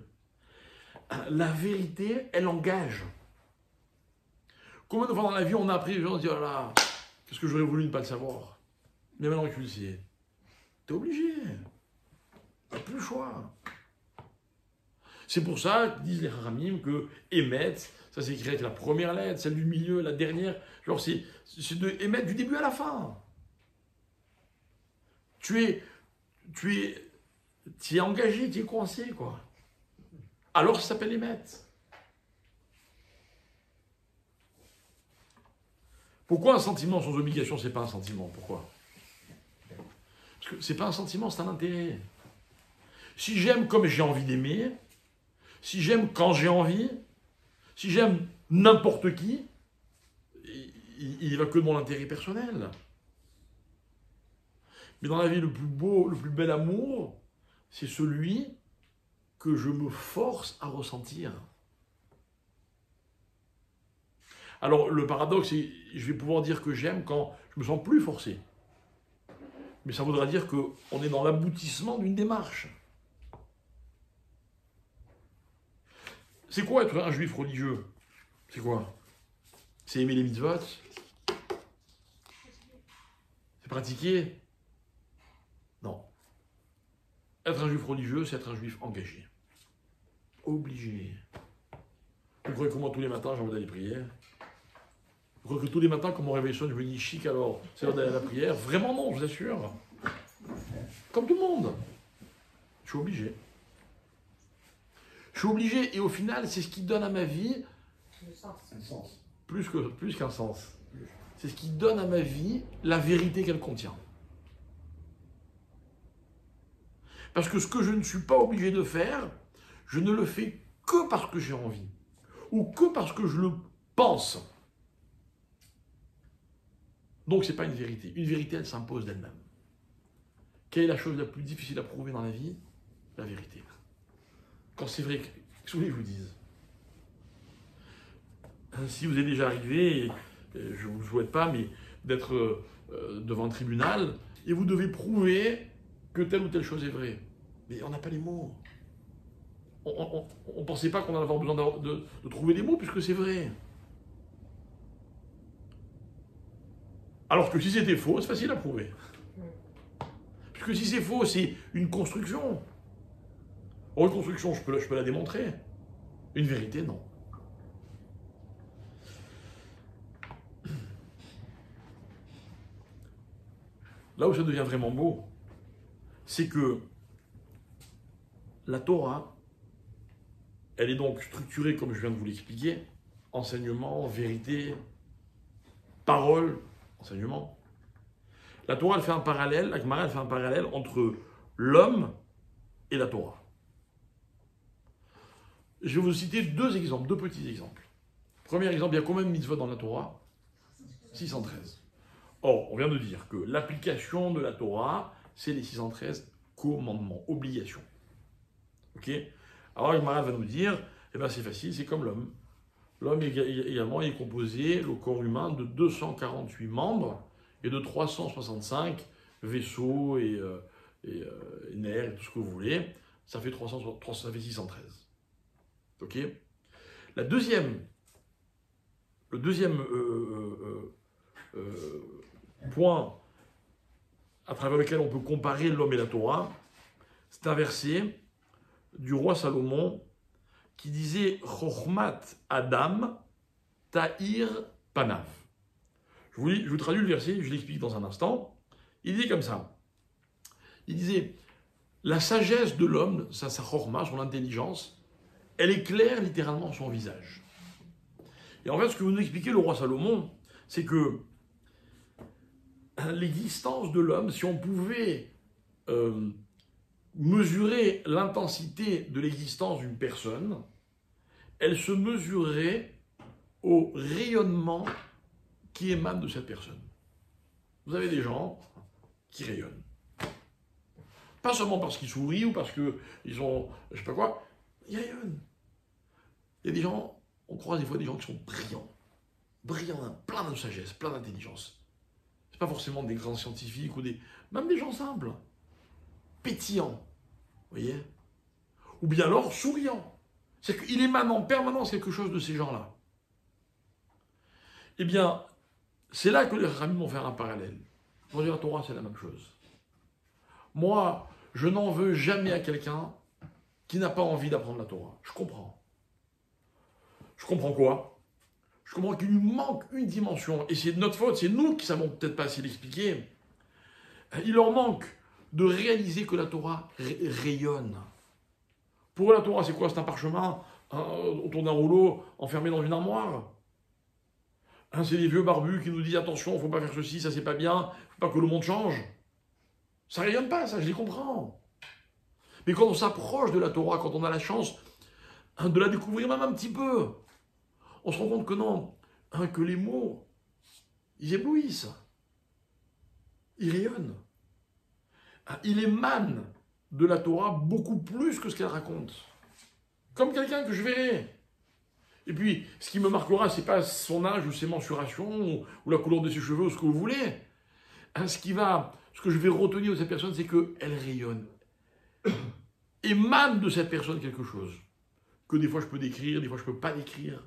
La vérité, elle engage. Combien de fois dans la vie on a appris, les gens se disent, oh là, qu'est-ce que j'aurais voulu ne pas le savoir. Mais maintenant que tu le sais, t'es obligé. Il n'y a plus le choix. C'est pour ça que disent les Haramim que Emet, ça s'écrit avec la première lettre, celle du milieu, la dernière. Genre c'est de Emet du début à la fin. Tu es engagé, tu es coincé, quoi. Alors ça s'appelle Emet. Pourquoi un sentiment sans obligation, c'est pas un sentiment? Pourquoi? Parce que c'est pas un sentiment, c'est un intérêt. Si j'aime comme j'ai envie d'aimer, si j'aime quand j'ai envie, si j'aime n'importe qui, il va que de mon intérêt personnel. Mais dans la vie, le plus beau, le plus bel amour, c'est celui que je me force à ressentir. Alors, le paradoxe, c'est je vais pouvoir dire que j'aime quand je me sens plus forcé. Mais ça voudra dire qu'on est dans l'aboutissement d'une démarche. C'est quoi être un juif religieux? C'est quoi? C'est aimer les mitzvot? C'est pratiquer? Non. Être un juif religieux, c'est être un juif engagé. Obligé. Vous croyez que moi, tous les matins, j'ai envie d'aller prier? Vous croyez que tous les matins, quand mon réveil sonne, je me dis chic alors, c'est l'heure d'aller à la prière? Vraiment non, je vous assure. Comme tout le monde. Je suis obligé. Je suis obligé, et au final, c'est ce qui donne à ma vie Le sens. Un sens. plus qu'un sens. C'est ce qui donne à ma vie la vérité qu'elle contient. Parce que ce que je ne suis pas obligé de faire, je ne le fais que parce que j'ai envie. Ou que parce que je le pense. Donc ce n'est pas une vérité. Une vérité, elle s'impose d'elle-même. Quelle est la chose la plus difficile à prouver dans la vie? La vérité. Quand c'est vrai, qu'est-ce que vous voulez que je vous dise? Si vous êtes déjà arrivé, et je ne vous le souhaite pas, mais d'être devant un tribunal, et vous devez prouver que telle ou telle chose est vraie. Mais on n'a pas les mots. On ne pensait pas qu'on allait avoir besoin de trouver les mots, puisque c'est vrai. Alors que si c'était faux, c'est facile à prouver. Puisque si c'est faux, c'est une construction. Or, une construction, je peux la démontrer. Une vérité, non. Là où ça devient vraiment beau, c'est que la Torah, elle est donc structurée, comme je viens de vous l'expliquer, enseignement, vérité, parole, enseignement. La Torah, elle fait un parallèle, la Gemara, elle fait un parallèle entre l'homme et la Torah. Je vais vous citer deux exemples, deux petits exemples. Premier exemple, il y a combien de mitzvot dans la Torah? 613. Or, on vient de dire que l'application de la Torah, c'est les 613 commandements, obligations. Ok? Alors, le Maharal va nous dire, eh ben, c'est facile, c'est comme l'homme. L'homme également est composé, le corps humain, de 248 membres et de 365 vaisseaux et nerfs, et tout ce que vous voulez. Ça fait 613. Ok? Le deuxième point à travers lequel on peut comparer l'homme et la Torah, c'est un verset du roi Salomon qui disait Chochmat Adam Ta'ir Panav. Je vous traduis le verset, je l'explique dans un instant. Il dit comme ça. Il disait la sagesse de l'homme, sa Chochma, son intelligence, elle éclaire littéralement son visage. Et en fait, ce que vous nous expliquez, le roi Salomon, c'est que l'existence de l'homme, si on pouvait mesurer l'intensité de l'existence d'une personne, elle se mesurerait au rayonnement qui émane de cette personne. Vous avez des gens qui rayonnent. Pas seulement parce qu'ils sourient ou parce qu'ils ont, je sais pas quoi, ils rayonnent. Il y a des gens, on croise des fois des gens qui sont brillants, plein de sagesse, plein d'intelligence. C'est pas forcément des grands scientifiques ou même des gens simples, pétillants, vous voyez? Ou bien alors souriants. C'est qu'il émane en permanence quelque chose de ces gens-là. Eh bien, c'est là que les rabbins vont faire un parallèle. Dans la Torah, c'est la même chose. Moi, je n'en veux jamais à quelqu'un qui n'a pas envie d'apprendre la Torah. Je comprends. Je comprends quoi? Je comprends qu'il lui manque une dimension. Et c'est de notre faute, c'est nous qui ne savons peut-être pas assez l'expliquer. Il leur manque de réaliser que la Torah rayonne. Pour eux, la Torah, c'est quoi? C'est un parchemin autour d'un rouleau enfermé dans une armoire. C'est des vieux barbus qui nous disent attention, il ne faut pas faire ceci, ça c'est pas bien, il ne faut pas que le monde change. Ça ne rayonne pas, ça, je les comprends. Mais quand on s'approche de la Torah, quand on a la chance de la découvrir même un petit peu, on se rend compte que non, que les mots, ils éblouissent. Ils rayonnent. Il émane de la Torah beaucoup plus que ce qu'elle raconte. Comme quelqu'un que je verrai. Et puis, ce qui me marquera, ce n'est pas son âge ou ses mensurations ou la couleur de ses cheveux ou ce que vous voulez. Ce que je vais retenir de cette personne, c'est qu'elle rayonne. Émane de cette personne quelque chose. Que des fois je peux décrire, des fois je ne peux pas décrire.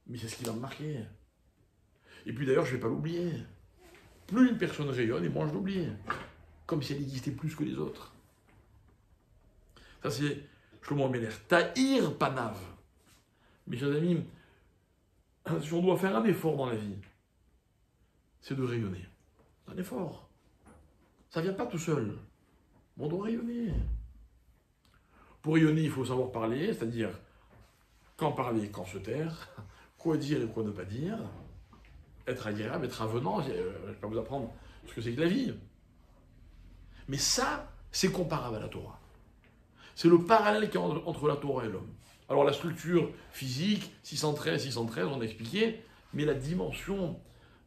Mais c'est ce qui va me marquer. Et puis d'ailleurs, je ne vais pas l'oublier. Plus une personne rayonne, et moins je l'oublie. Comme si elle existait plus que les autres. Ça c'est Shlomo Ameler. Ta'ir Panav. Mes chers amis, si on doit faire un effort dans la vie, c'est de rayonner. C'est un effort. Ça ne vient pas tout seul. On doit rayonner. Pour rayonner, il faut savoir parler, c'est-à-dire quand parler, quand se taire, quoi dire et quoi ne pas dire, être agréable, être avenant. Je ne vais pas vous apprendre ce que c'est que la vie. Mais ça, c'est comparable à la Torah. C'est le parallèle qu'il y a entre la Torah et l'homme. Alors la structure physique, 613, on a expliqué, mais la dimension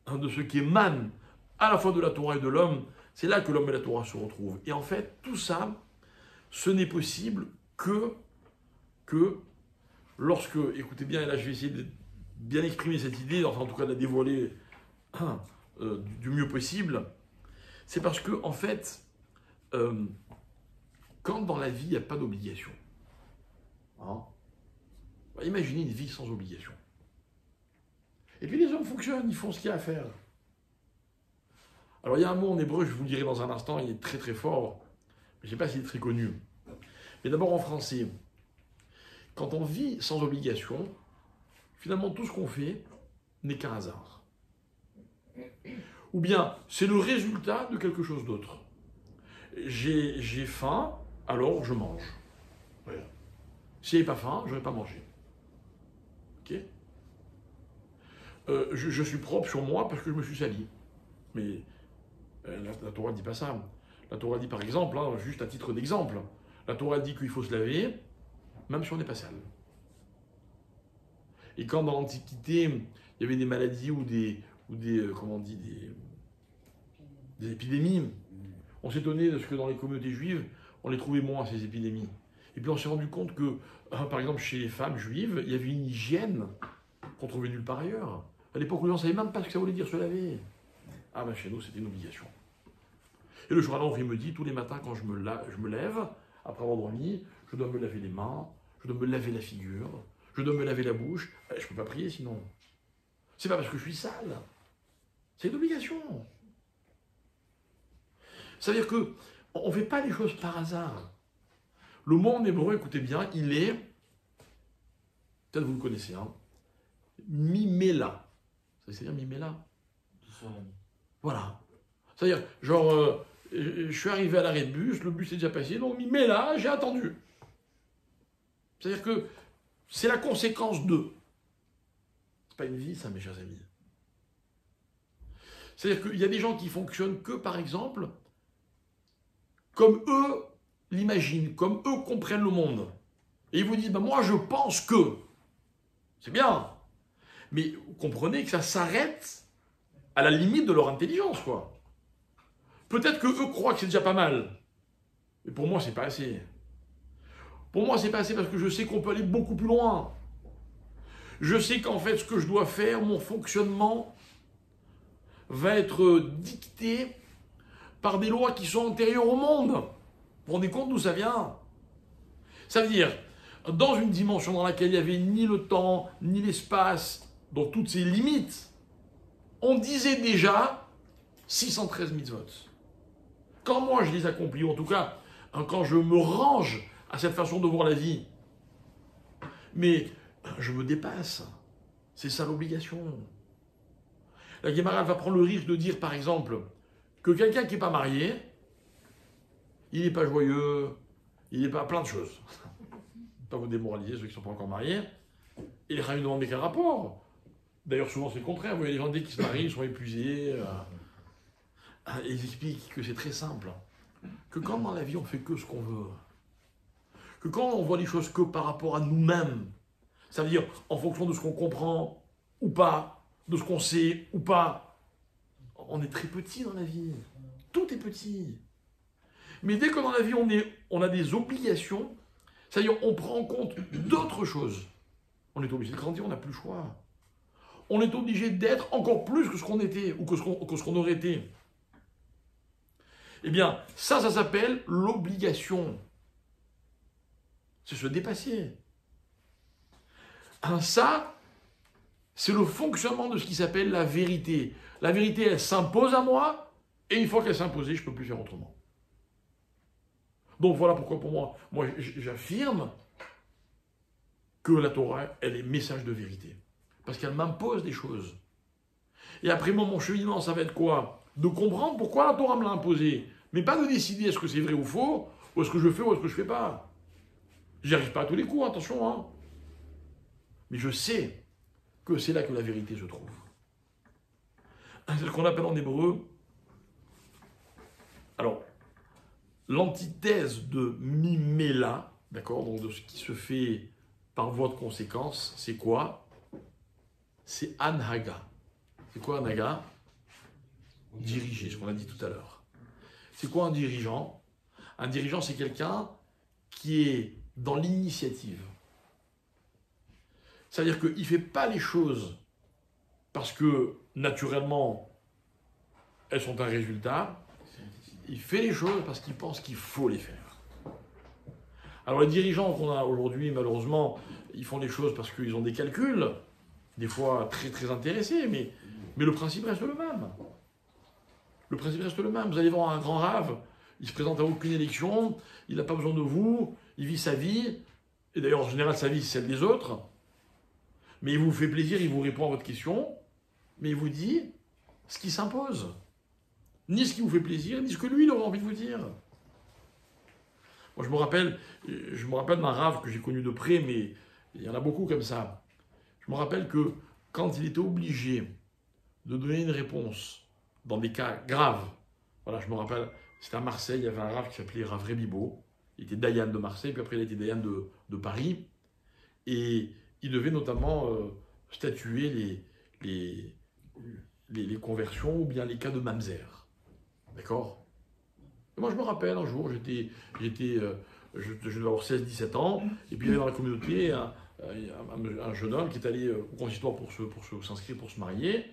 de ce qui émane à la fois de la Torah et de l'homme, c'est là que l'homme et la Torah se retrouvent. Et en fait, tout ça, ce n'est possible que lorsque, écoutez bien, et là je vais essayer de bien exprimer cette idée, enfin en tout cas de la dévoiler du mieux possible, c'est parce que, en fait, quand dans la vie, il n'y a pas d'obligation, imaginez une vie sans obligation. Et puis les hommes fonctionnent, ils font ce qu'il y a à faire. Alors il y a un mot en hébreu, je vous le dirai dans un instant, il est très très fort, mais je ne sais pas s'il est très connu. Mais d'abord en français, quand on vit sans obligation, finalement tout ce qu'on fait n'est qu'un hasard. Ou bien c'est le résultat de quelque chose d'autre. J'ai faim, alors je mange. Voilà. Si j'avais pas faim, je n'aurais pas mangé. Ok? Je suis propre sur moi parce que je me suis sali. Mais la Torah ne dit pas ça. La Torah dit par exemple, juste à titre d'exemple, la Torah dit qu'il faut se laver, même si on n'est pas sale. Et quand dans l'Antiquité, il y avait des maladies ou des épidémies, On s'étonnait de ce que dans les communautés juives, on les trouvait moins, ces épidémies. Et puis on s'est rendu compte que, par exemple, chez les femmes juives, il y avait une hygiène qu'on trouvait nulle part ailleurs. À l'époque où les gens ne savaient même pas ce que ça voulait dire se laver. Ah ben chez nous, c'était une obligation. Et le Shulchan Aruch, il me dit, tous les matins quand je me lève, après avoir dormi, je dois me laver les mains, je dois me laver la figure, je dois me laver la bouche. Je ne peux pas prier sinon. C'est pas parce que je suis sale. C'est une obligation. C'est-à-dire que on ne fait pas les choses par hasard. Le mot en hébreu, écoutez bien, il est, peut-être vous le connaissez, hein, mimela. C'est-à-dire mimela. Voilà. C'est-à-dire, genre, je suis arrivé à l'arrêt de bus, le bus est déjà passé, donc mimela, j'ai attendu. C'est-à-dire que c'est la conséquence de. C'est pas une vie, ça, mes chers amis. C'est-à-dire qu'il y a des gens qui fonctionnent que, par exemple, comme eux l'imaginent, comme eux comprennent le monde. Et ils vous disent, ben moi je pense que. C'est bien. Mais vous comprenez que ça s'arrête à la limite de leur intelligence, quoi. Peut-être que eux croient que c'est déjà pas mal. Mais pour moi, c'est pas assez. Pour moi, c'est pas assez parce que je sais qu'on peut aller beaucoup plus loin. Je sais qu'en fait, ce que je dois faire, mon fonctionnement, va être dicté par des lois qui sont antérieures au monde. Vous vous rendez compte d'où ça vient? Ça veut dire, dans une dimension dans laquelle il n'y avait ni le temps, ni l'espace, donc toutes ces limites, on disait déjà 613 mitzvot. Quand moi je les accomplis, ou en tout cas, quand je me range à cette façon de voir la vie, mais je me dépasse. C'est ça l'obligation. La Guémara va prendre le risque de dire, par exemple, que quelqu'un qui n'est pas marié, il n'est pas joyeux, il n'est pas plein de choses. Pas vous démoraliser ceux qui ne sont pas encore mariés. Et les Khamim demandent quel rapport. D'ailleurs, souvent c'est le contraire. Vous voyez, les gens dès qu'ils se marient, ils sont épuisés. Et ils expliquent que c'est très simple. Que quand dans la vie on fait que ce qu'on veut, que quand on voit les choses que par rapport à nous-mêmes, ça veut dire en fonction de ce qu'on comprend ou pas, de ce qu'on sait ou pas, on est très petit dans la vie. Tout est petit. Mais dès que dans la vie on a des obligations, c'est-à-dire on prend en compte d'autres choses, on est obligé de grandir, on n'a plus le choix. On est obligé d'être encore plus que ce qu'on était ou que ce qu'on aurait été. Eh bien, ça s'appelle l'obligation. C'est se dépasser. Ça, c'est le fonctionnement de ce qui s'appelle la vérité. La vérité, elle s'impose à moi, et une fois qu'elle s'est imposée, je ne peux plus faire autrement. Donc voilà pourquoi pour moi j'affirme que la Torah, elle est message de vérité. Parce qu'elle m'impose des choses. Et après moi, mon cheminement, ça va être quoi? De comprendre pourquoi la Torah me l'a imposé. Mais pas de décider est-ce que c'est vrai ou faux, ou est-ce que je fais ou est-ce que je ne fais pas. J'y arrive pas à tous les coups, attention. Hein. Mais je sais que c'est là que la vérité se trouve. C'est ce qu'on appelle en hébreu. Alors, l'antithèse de mimela, d'accord, donc de ce qui se fait par voie de conséquence, c'est quoi? C'est anhaga. C'est quoi anhaga? Diriger, ce qu'on a dit tout à l'heure. C'est quoi un dirigeant? Un dirigeant, c'est quelqu'un qui est dans l'initiative. C'est-à-dire qu'il ne fait pas les choses parce que, naturellement, elles sont un résultat. Il fait les choses parce qu'il pense qu'il faut les faire. Alors les dirigeants qu'on a aujourd'hui, malheureusement, ils font les choses parce qu'ils ont des calculs, des fois très très intéressés, mais le principe reste le même. Le principe reste le même. Vous allez voir un grand rave, il ne se présente à aucune élection, il n'a pas besoin de vous, il vit sa vie, et d'ailleurs en général sa vie c'est celle des autres, mais il vous fait plaisir, il vous répond à votre question, mais il vous dit ce qui s'impose. Ni ce qui vous fait plaisir, ni ce que lui il aura envie de vous dire. Moi je me rappelle d'un rave que j'ai connu de près, mais il y en a beaucoup comme ça. Je me rappelle que quand il était obligé de donner une réponse dans des cas graves, voilà, je me rappelle, c'était à Marseille, il y avait un rave qui s'appelait Rav Rébibo, il était Dayan de Marseille, puis après il a été Dayan de Paris, et il devait notamment statuer les conversions ou bien les cas de mamzer. D'accord? Et moi, je me rappelle, un jour, je devais avoir 16-17 ans, et puis il y avait dans la communauté un jeune homme qui est allé au consistoire pour s'inscrire, pour se marier,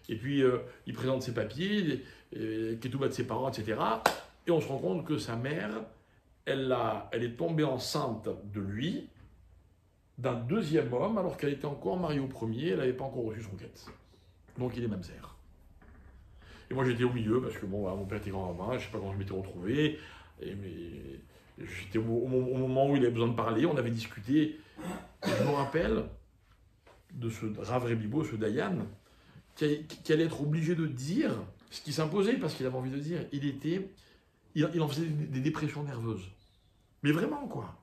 et puis il présente ses papiers, qui est tout bas de ses parents, etc. Et on se rend compte que sa mère, elle est tombée enceinte de lui, d'un deuxième homme, alors qu'elle était encore mariée au premier, elle n'avait pas encore reçu son quête. Donc il est mamzer. Et moi j'étais au milieu, parce que bon, voilà, mon père était grand-rabbin, je ne sais pas comment je m'étais retrouvé, mais j'étais au moment où il avait besoin de parler, on avait discuté. Et je me rappelle de ce Rav Rebibo, ce Dayan, qui allait être obligé de dire ce qui s'imposait, parce qu'il avait envie de dire, il en faisait des dépressions nerveuses. Mais vraiment, quoi.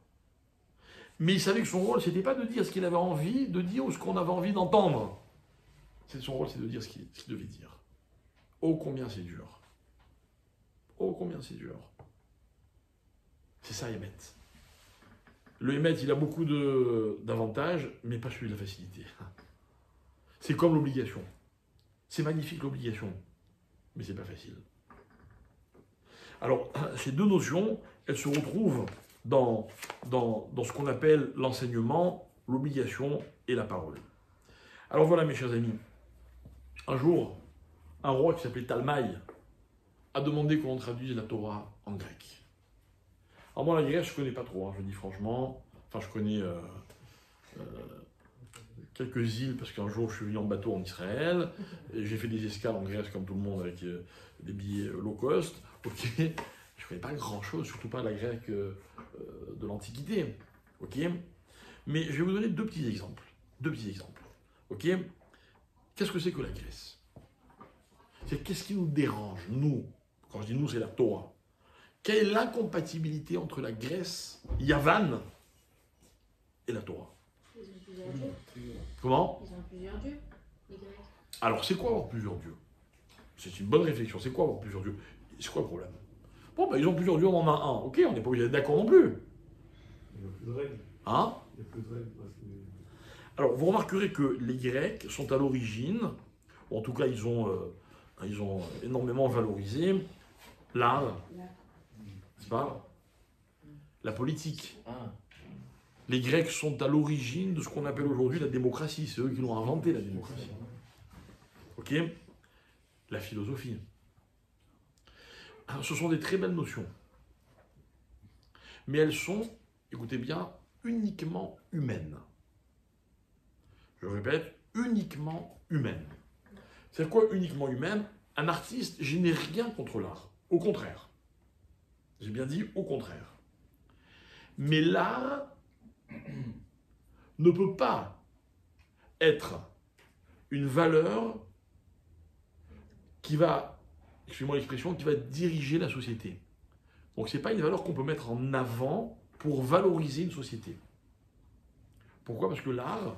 Mais il savait que son rôle, c'était pas de dire ce qu'il avait envie de dire ou ce qu'on avait envie d'entendre. Son rôle, c'est de dire ce qu'il devait dire. Oh, combien c'est dur. Oh, combien c'est dur. C'est ça, Hémet. Le Hémet, il a beaucoup d'avantages, mais pas celui de la facilité. C'est comme l'obligation. C'est magnifique, l'obligation, mais c'est pas facile. Alors, ces deux notions, elles se retrouvent dans ce qu'on appelle l'enseignement, l'obligation et la parole. Alors voilà, mes chers amis, un jour, un roi qui s'appelait Talmaï a demandé qu'on traduise la Torah en grec. Alors moi, la Grèce, je ne connais pas trop, hein, je dis franchement. Enfin, je connais quelques îles, parce qu'un jour, je suis venu en bateau en Israël, et j'ai fait des escales en Grèce, comme tout le monde, avec des billets low cost. Ok, je ne connais pas grand-chose, surtout pas la grecque de l'Antiquité. Ok, mais je vais vous donner deux petits exemples. Ok, qu'est-ce que c'est que la Grèce? Qu'est-ce qui nous dérange, nous? Quand je dis nous, c'est la Torah. Quelle est l'incompatibilité entre la Grèce, Yavan, et la Torah? Ils ont plusieurs dieux. Comment? Ils ont plusieurs dieux, les Grecs. Alors, c'est quoi avoir plusieurs dieux? C'est une bonne réflexion. C'est quoi avoir plusieurs dieux? C'est quoi le problème? Bon, ben, ils ont plusieurs dieux, on en a un. Ok, on n'est pas obligé d'être d'accord non plus. Il n'y a plus de règles. Hein? Il n'y a plus de règles. Alors, vous remarquerez que les Grecs sont à l'origine, ou en tout cas, ils ont énormément valorisé l'art, n'est-ce pas? La politique. Ah, Les Grecs sont à l'origine de ce qu'on appelle aujourd'hui la démocratie. C'est eux qui l'ont inventé, la démocratie. Ok? La philosophie. Alors, ce sont des très belles notions. Mais elles sont, écoutez bien, uniquement humaines. Je répète, uniquement humaines. C'est quoi uniquement humaine? Un artiste, je n'ai rien contre l'art. Au contraire. J'ai bien dit au contraire. Mais l'art ne peut pas être une valeur qui va, excusez-moi l'expression, qui va diriger la société. Donc ce n'est pas une valeur qu'on peut mettre en avant pour valoriser une société. Pourquoi? Parce que l'art,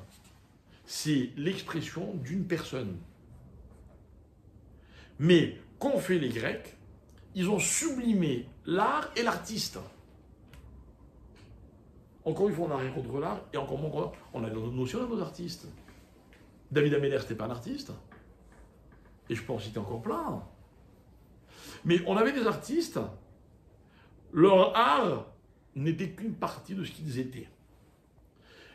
c'est l'expression d'une personne. Mais qu'ont fait les Grecs? Ils ont sublimé l'art et l'artiste. Encore une fois, on n'a rien contre l'art, et encore moins, on a une notion de nos artistes. David Ameller, c'était pas un artiste. Et je peux en citer encore plein. Mais on avait des artistes, leur art n'était qu'une partie de ce qu'ils étaient.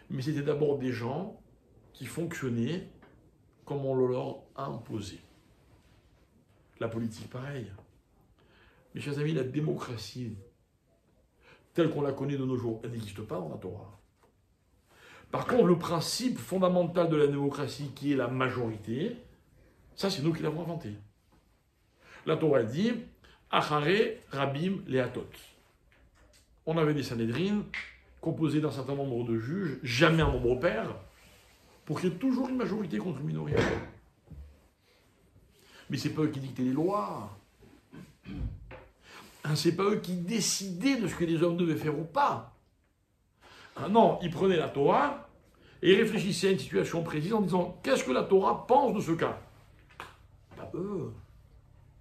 Mais c'était d'abord des gens qui fonctionnaient comme on le leur a imposé. La politique, pareil. Mes chers amis, la démocratie, telle qu'on la connaît de nos jours, elle n'existe pas dans la Torah. Par contre, le principe fondamental de la démocratie, qui est la majorité, ça, c'est nous qui l'avons inventé. La Torah dit « Achare Rabim Leatot ». On avait des Sanhédrines composés d'un certain nombre de juges, jamais un nombre pair, pour qu'il y ait toujours une majorité contre une minorité. Mais c'est pas eux qui dictaient les lois. C'est pas eux qui décidaient de ce que les hommes devaient faire ou pas. Non, ils prenaient la Torah et ils réfléchissaient à une situation précise en disant « Qu'est-ce que la Torah pense de ce cas ?» Pas eux.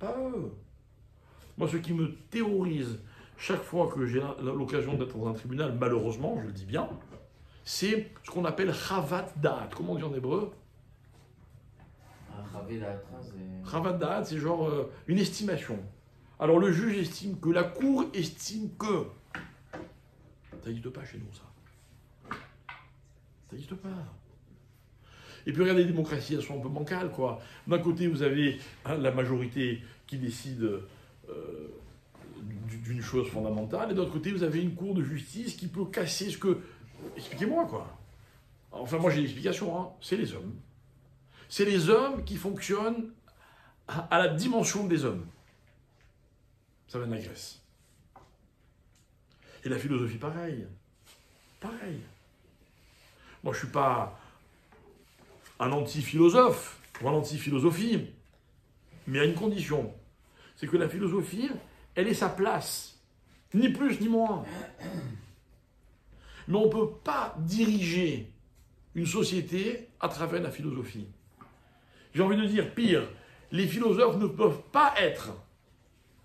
Pas eux. Moi, ce qui me terrorise chaque fois que j'ai l'occasion d'être dans un tribunal, malheureusement, je le dis bien, c'est ce qu'on appelle chavat da'at. Comment on dit en hébreu? un ravé d'Atra, c'est. Chavat da'at, c'est genre une estimation. Alors le juge estime que, la cour estime que. Ça n'existe pas chez nous, ça. Ça n'existe pas. Et puis regardez, les démocraties, elles sont un peu bancales, quoi. D'un côté, vous avez la majorité qui décide d'une chose fondamentale, et de l'autre côté, vous avez une cour de justice qui peut casser ce que... Expliquez-moi, quoi. Enfin, moi, j'ai l'explication, hein. C'est les hommes. C'est les hommes qui fonctionnent à la dimension des hommes. Ça vient de la Grèce. Et la philosophie, pareil. Pareil. Moi, je ne suis pas un anti-philosophe ou un anti-philosophie, mais à une condition. C'est que la philosophie, elle ait sa place. Ni plus ni moins. Mais on ne peut pas diriger une société à travers la philosophie. J'ai envie de dire, pire, les philosophes ne peuvent pas être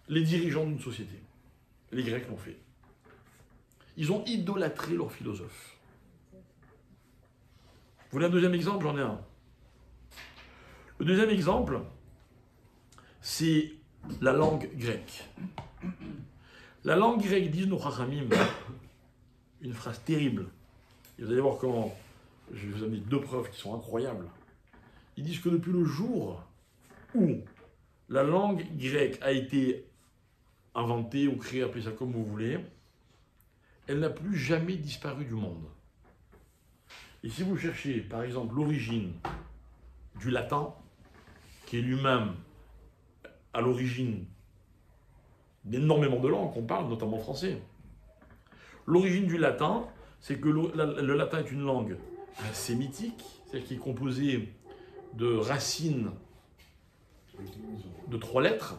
les dirigeants d'une société. Les Grecs l'ont fait. Ils ont idolâtré leurs philosophes. Vous voulez un deuxième exemple? J'en ai un. Le deuxième exemple, c'est la langue grecque. La langue grecque, disent nos Chachamim, une phrase terrible. Et vous allez voir comment, je vais vous amener deux preuves qui sont incroyables. Ils disent que depuis le jour où la langue grecque a été inventée ou créée, appelez ça comme vous voulez, elle n'a plus jamais disparu du monde. Et si vous cherchez, par exemple, l'origine du latin, qui est lui-même à l'origine d'énormément de langues qu'on parle, notamment français, l'origine du latin, c'est que le latin est une langue sémitique, c'est-à-dire qui est composée de racines de 3 lettres,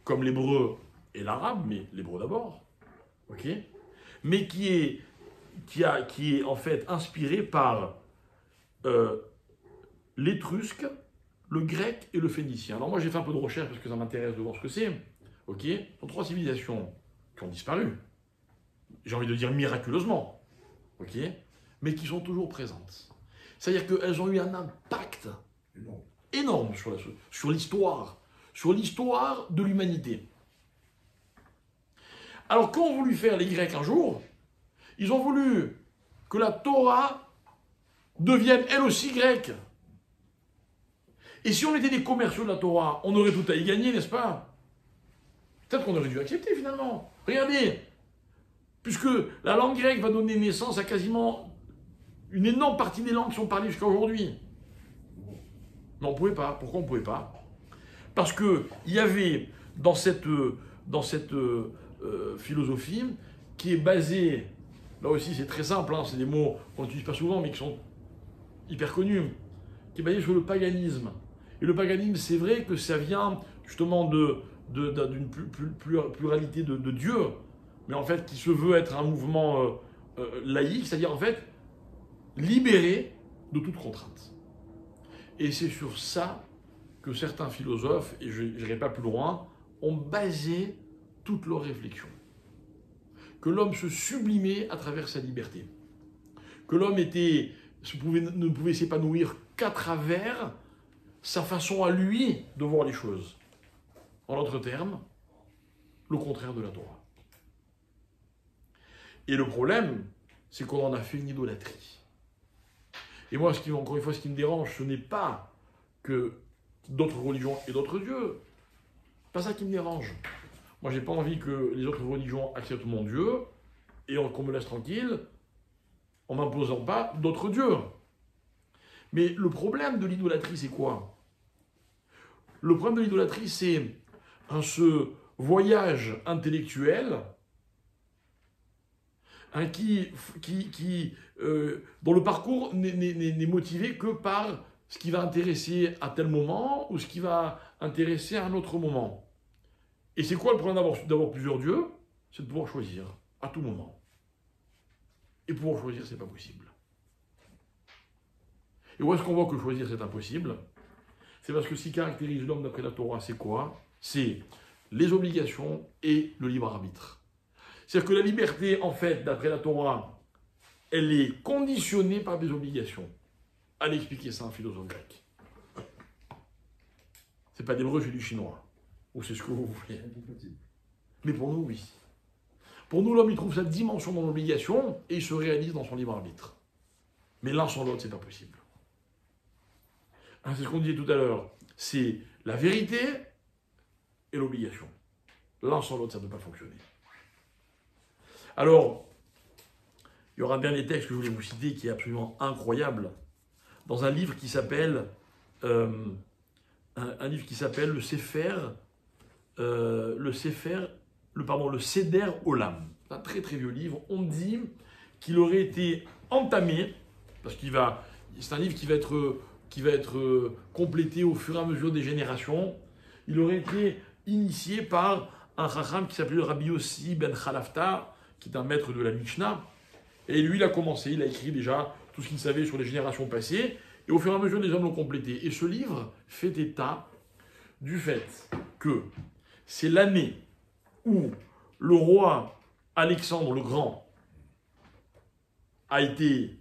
comme l'hébreu et l'arabe, mais l'hébreu d'abord, ok, mais qui est en fait inspiré par l'étrusque, le grec et le phénicien. Alors moi j'ai fait un peu de recherche parce que ça m'intéresse de voir ce que c'est. Ok, ce sont 3 civilisations qui ont disparu. J'ai envie de dire miraculeusement. Ok, mais qui sont toujours présentes. C'est-à-dire qu'elles ont eu un impact énorme sur l'histoire de l'humanité. Alors qu'ont voulu faire les Grecs un jour? Ils ont voulu que la Torah devienne elle aussi grecque. Et si on était des commerciaux de la Torah, on aurait tout à y gagner, n'est-ce pas? Peut-être qu'on aurait dû accepter finalement. Regardez, puisque la langue grecque va donner naissance à quasiment une énorme partie des langues qui sont parlées jusqu'à aujourd'hui. Mais on ne pouvait pas. Pourquoi on ne pouvait pas? Parce qu'il y avait dans cette philosophie qui est basée, là aussi c'est très simple, hein, c'est des mots qu'on n'utilise pas souvent mais qui sont hyper connus, qui est basée sur le paganisme. Et le paganisme, c'est vrai que ça vient justement d'une pluralité de dieux, mais en fait qui se veut être un mouvement laïque, c'est-à-dire en fait libéré de toute contrainte. Et c'est sur ça que certains philosophes, et je n'irai pas plus loin, ont basé toutes leurs réflexions. Que l'homme se sublimait à travers sa liberté. Que l'homme ne pouvait s'épanouir qu'à travers sa façon à lui de voir les choses. En d'autres termes, le contraire de la Torah. Et le problème, c'est qu'on en a fait une idolâtrie. Et moi, encore une fois, ce qui me dérange, ce n'est pas que d'autres religions et d'autres dieux. C'est pas ça qui me dérange. Moi, j'ai pas envie que les autres religions acceptent mon Dieu et qu'on me laisse tranquille en m'imposant pas d'autres dieux. Mais le problème de l'idolâtrie, c'est quoi? Le problème de l'idolâtrie, c'est ce voyage intellectuel dont le parcours n'est motivé que par ce qui va intéresser à tel moment ou ce qui va intéresser à un autre moment. Et c'est quoi le problème d'avoir plusieurs dieux? C'est de pouvoir choisir à tout moment. Et pouvoir choisir, c'est pas possible. Et où est-ce qu'on voit que choisir, c'est impossible? C'est parce que ce qui caractérise l'homme d'après la Torah, c'est quoi? C'est les obligations et le libre arbitre. C'est-à-dire que la liberté, en fait, d'après la Torah, elle est conditionnée par des obligations. Allez expliquer ça à un philosophe grec. C'est pas d'hébreu, c'est du chinois. ou c'est ce que vous voulez. Incompatible. Mais pour nous, oui. Pour nous, l'homme, il trouve sa dimension dans l'obligation et il se réalise dans son libre arbitre. Mais l'un sans l'autre, c'est pas possible. Hein, c'est ce qu'on disait tout à l'heure. C'est la vérité et l'obligation. L'un sans l'autre, ça ne peut pas fonctionner. Alors, il y aura un dernier texte que je voulais vous citer qui est absolument incroyable, dans un livre qui s'appelle un livre qui s'appelle le Seder Olam. C'est un très très vieux livre. On dit qu'il aurait été entamé, parce c'est un livre qui va être complété au fur et à mesure des générations. Il aurait été initié par un chacham qui s'appelait Rabbi Yossi ben Chalafta, qui est un maître de la Mishnah. Et lui, il a écrit déjà tout ce qu'il savait sur les générations passées. Et au fur et à mesure, les hommes l'ont complété. Et ce livre fait état du fait que c'est l'année où le roi Alexandre le Grand a été,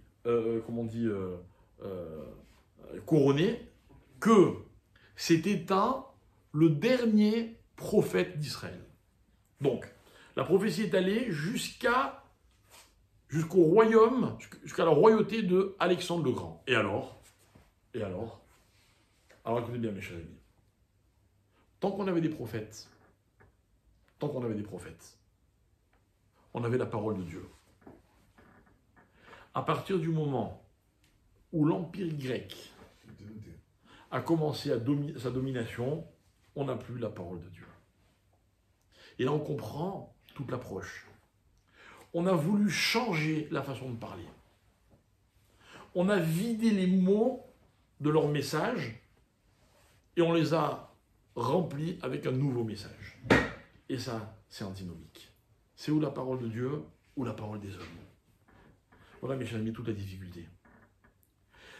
couronné, que s'est éteint le dernier prophète d'Israël. Donc, la prophétie est allée jusqu'au royaume, jusqu'à la royauté de Alexandre le Grand. Et alors, écoutez bien mes chers amis, tant qu'on avait des prophètes, on avait la parole de Dieu. À partir du moment où l'Empire grec a commencé sa domination, on n'a plus la parole de Dieu. Et là, on comprend toute l'approche. On a voulu changer la façon de parler. On a vidé les mots de leur message et on les a remplis avec un nouveau message. Et ça, c'est antinomique. C'est ou la parole de Dieu ou la parole des hommes. Voilà, mes chers amis, toute la difficulté.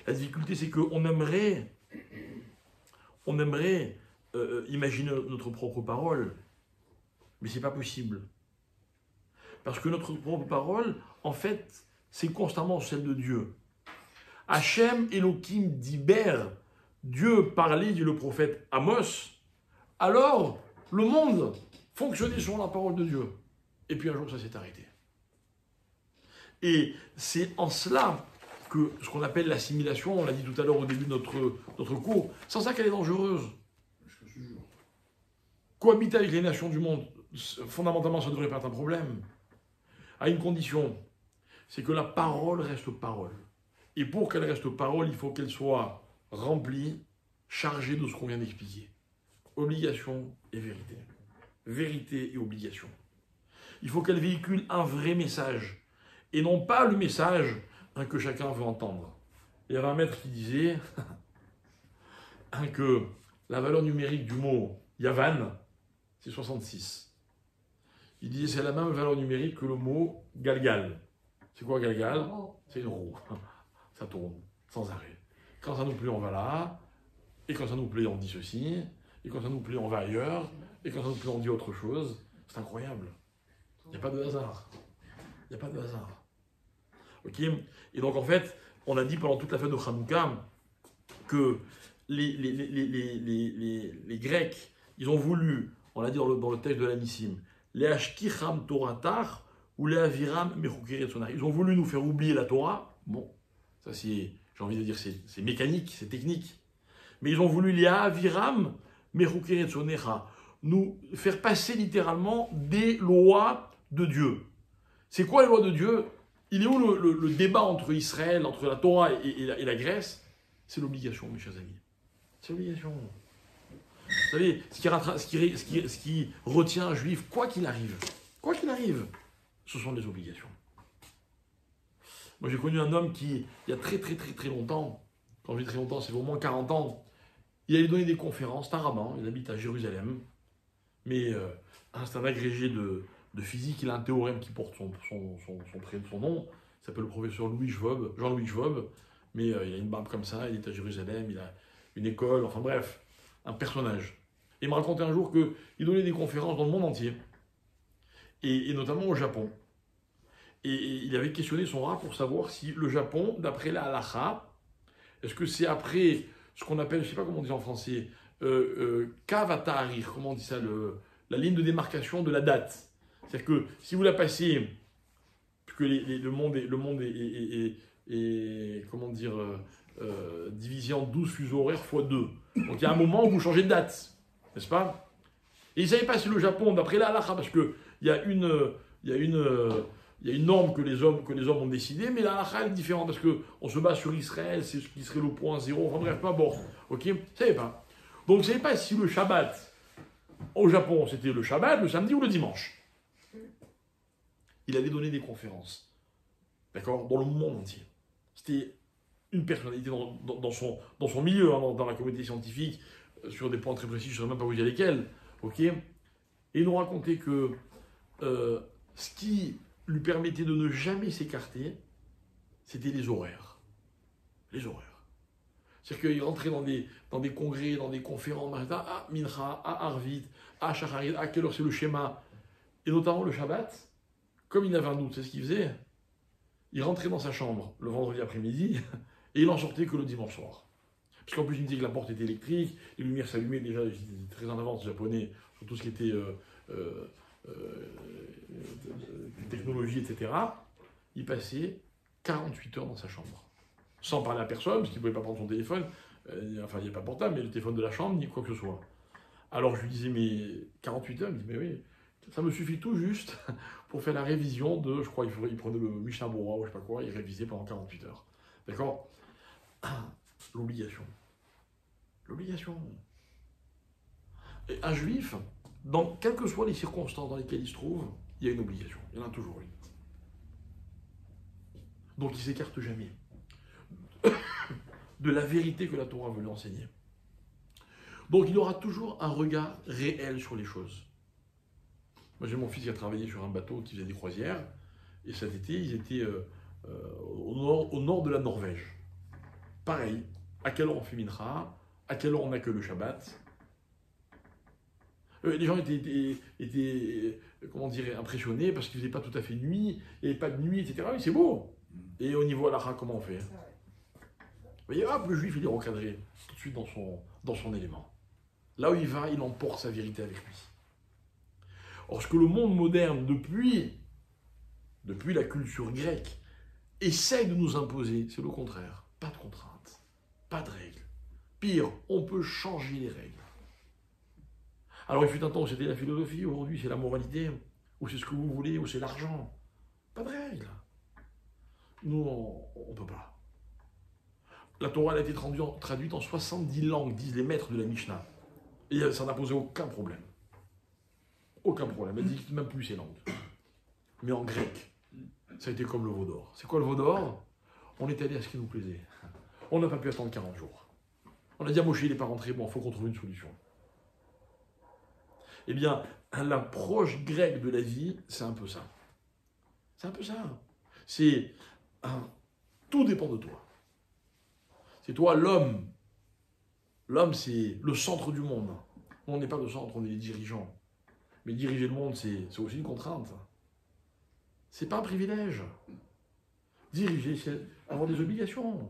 La difficulté, c'est qu'on aimerait imaginer notre propre parole, mais ce n'est pas possible. Parce que notre propre parole, en fait, c'est constamment celle de Dieu. Hachem Elohim Diber, Dieu parlait, dit le prophète Amos, alors le monde fonctionnait sur la parole de Dieu. Et puis un jour, ça s'est arrêté. Et c'est en cela que ce qu'on appelle l'assimilation, on l'a dit tout à l'heure au début de notre cours, sans ça qu'elle est dangereuse. Cohabiter avec les nations du monde, fondamentalement, ça ne devrait pas être un problème. À une condition, c'est que la parole reste parole. Et pour qu'elle reste parole, il faut qu'elle soit remplie, chargée de ce qu'on vient d'expliquer. Obligation et vérité. Vérité et obligation. Il faut qu'elle véhicule un vrai message, et non pas le message que chacun veut entendre. Il y avait un maître qui disait que la valeur numérique du mot Yavan, c'est 66. Il disait c'est la même valeur numérique que le mot Galgal. C'est quoi Galgal? C'est une roue. Ça tourne sans arrêt. Quand ça nous plaît, on va là. Et quand ça nous plaît, on dit ceci. Et quand ça nous plaît, on va ailleurs. Et quand ça nous plaît, on dit autre chose. C'est incroyable. Il n'y a pas de hasard. Il n'y a pas de hasard. Ok? Et donc, en fait, on a dit pendant toute la fête de Hanouka que les Grecs, ils ont voulu, on l'a dit dans le texte de l'Anissim, les Ashkicham Toratar ou les Aviram Mechukeret Sonar. Ils ont voulu nous faire oublier la Torah. Bon, ça c'est, j'ai envie de dire, c'est mécanique, c'est technique. Mais ils ont voulu les Aviram Mechukeret Sonecha, nous faire passer littéralement des lois de Dieu. C'est quoi les lois de Dieu? Il est où le débat entre Israël, entre la Torah et la Grèce? C'est l'obligation, mes chers amis. C'est l'obligation. Vous savez, ce qui retient un juif, quoi qu'il arrive, ce sont les obligations. Moi, j'ai connu un homme qui, il y a très longtemps, quand je dis très longtemps, c'est au moins 40 ans, il allait donner des conférences, c'est un rabbin, il habite à Jérusalem, mais c'est un agrégé de physique, il a un théorème qui porte son nom, il s'appelle le professeur Jean-Louis Schwab, mais il a une barbe comme ça, il est à Jérusalem, il a une école, enfin bref, un personnage. Et il m'a raconté un jour qu'il donnait des conférences dans le monde entier, et notamment au Japon. Et il avait questionné son rat pour savoir si le Japon, d'après la halakha, est-ce que c'est après ce qu'on appelle, je ne sais pas comment on dit en français, Kav Ta'arir, comment on dit ça, la ligne de démarcation de la date. C'est-à-dire que si vous la passez, puisque le monde est comment dire, divisé en 12 fuseaux horaires x 2. Donc il y a un moment où vous changez de date, n'est-ce pas? Et ils ne savaient pas si le Japon, d'après la halakha, parce qu'il y a une norme que les hommes ont décidée, mais la halakha est différente, parce qu'on se base sur Israël, c'est ce qui serait le point zéro, enfin bref, peu importe. Ok? Ils ne savaient pas. Donc ils ne savaient pas si le Shabbat, au Japon, c'était le Shabbat, le samedi ou le dimanche. Il allait donner des conférences, d'accord, dans le monde entier. C'était une personnalité dans son milieu, hein, dans la communauté scientifique, sur des points très précis, je ne saurais même pas vous dire lesquels. Ok, et il nous racontait que ce qui lui permettait de ne jamais s'écarter, c'était les horaires. Les horaires. C'est-à-dire qu'il rentrait dans des congrès, dans des conférences, à Mincha, à Arvit, à Shacharit, à quelle heure c'est le schéma, et notamment le Shabbat. Comme il avait un doute, c'est ce qu'il faisait. Il rentrait dans sa chambre le vendredi après-midi et il en sortait que le dimanche soir. Parce qu'en plus, il me dit que la porte était électrique, les lumières s'allumaient déjà, ils étaient très en avance, les Japonais, sur tout ce qui était technologie, etc. Il passait 48 heures dans sa chambre. Sans parler à personne, parce qu'il ne pouvait pas prendre son téléphone. Enfin, il n'y a pas de portable, mais le téléphone de la chambre, ni quoi que ce soit. Alors je lui disais, mais 48 heures? Il me dit, mais oui, ça me suffit tout juste pour faire la révision de, je crois, il prenait le Mishnah Bora ou je ne sais pas quoi, il révisait pendant 48 heures. D'accord? L'obligation. L'obligation. Et un juif, quelles que soient les circonstances dans lesquelles il se trouve, il y a une obligation. Il y en a toujours une. Donc il ne s'écarte jamais de la vérité que la Torah veut lui enseigner. Donc il aura toujours un regard réel sur les choses. Moi j'ai mon fils qui a travaillé sur un bateau qui faisait des croisières, et cet été ils étaient au nord de la Norvège. Pareil, à quelle heure on fait Mincha, à quelle heure on accueille le Shabbat. Les gens étaient comment dire, impressionnés parce qu'il ne faisait pas tout à fait nuit, il n'y avait pas de nuit, etc. Oui, c'est beau. Et au niveau halakha, comment on fait? Vous voyez, hop, le juif il est recadré tout de suite dans son élément. Là où il va, il emporte sa vérité avec lui. Or, ce que le monde moderne, depuis la culture grecque, essaye de nous imposer, c'est le contraire. Pas de contraintes, pas de règles. Pire, on peut changer les règles. Alors, il fut un temps où c'était la philosophie, aujourd'hui c'est la moralité, ou c'est ce que vous voulez, ou c'est l'argent. Pas de règles. Nous, on ne peut pas. La Torah elle a été traduite en 70 langues, disent les maîtres de la Mishnah. Et ça n'a posé aucun problème. Aucun problème. Elle n'existe même plus ces langues. Mais en grec, ça a été comme le veau d'or. C'est quoi le veau d'or? On est allé à ce qui nous plaisait. On n'a pas pu attendre 40 jours. On a dit à Moshe, il n'est pas rentré, bon, il faut qu'on trouve une solution. Eh bien, l'approche grecque de la vie, c'est un peu ça. C'est un peu ça. C'est... tout dépend de toi. C'est toi l'homme. L'homme, c'est le centre du monde. On n'est pas le centre, on est les dirigeants. Mais diriger le monde, c'est aussi une contrainte. C'est pas un privilège. Diriger, c'est avoir des obligations.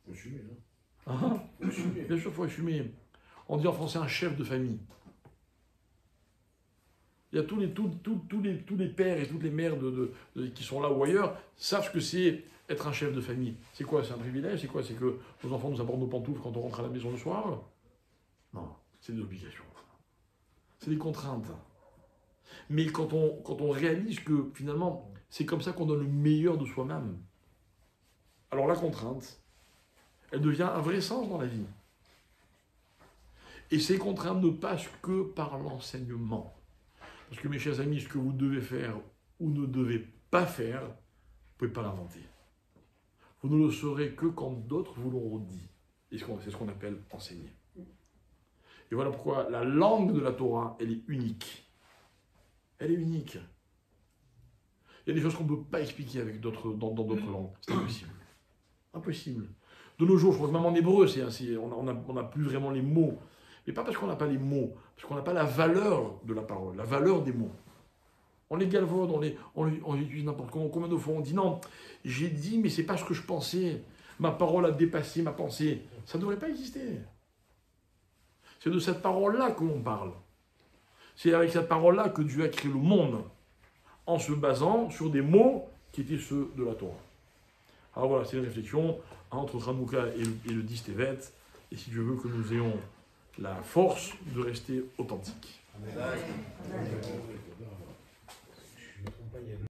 Faut assumer, hein. Hein? Bien sûr, il faut assumer. On dit en français un chef de famille. Il y a tous les pères et toutes les mères qui sont là ou ailleurs savent ce que c'est être un chef de famille. C'est quoi? C'est un privilège? C'est quoi? C'est que nos enfants nous apportent nos pantoufles quand on rentre à la maison le soir? Non, c'est des obligations. C'est des contraintes. Mais quand on réalise que finalement, c'est comme ça qu'on donne le meilleur de soi-même, alors la contrainte, elle devient un vrai sens dans la vie. Et ces contraintes ne passent que par l'enseignement. Parce que mes chers amis, ce que vous devez faire ou ne devez pas faire, vous ne pouvez pas l'inventer. Vous ne le saurez que quand d'autres vous l'auront dit. Et c'est ce qu'on appelle enseigner. Et voilà pourquoi la langue de la Torah, elle est unique. Elle est unique. Il y a des choses qu'on ne peut pas expliquer dans d'autres langues. C'est impossible. Impossible. De nos jours, je crois que même en hébreu, on n'a plus vraiment les mots. Mais pas parce qu'on n'a pas les mots, parce qu'on n'a pas la valeur de la parole, la valeur des mots. On les galvaude, on les utilise n'importe comment. Combien de fois on dit non, j'ai dit, mais c'est pas ce que je pensais. ma parole a dépassé ma pensée. Ça ne devrait pas exister. C'est de cette parole-là que l'on parle. C'est avec cette parole-là que Dieu a créé le monde, en se basant sur des mots qui étaient ceux de la Torah. Alors voilà, c'est une réflexion entre Hanouka et le 10 Tevet, et si Dieu veut que nous ayons la force de rester authentiques. Amen.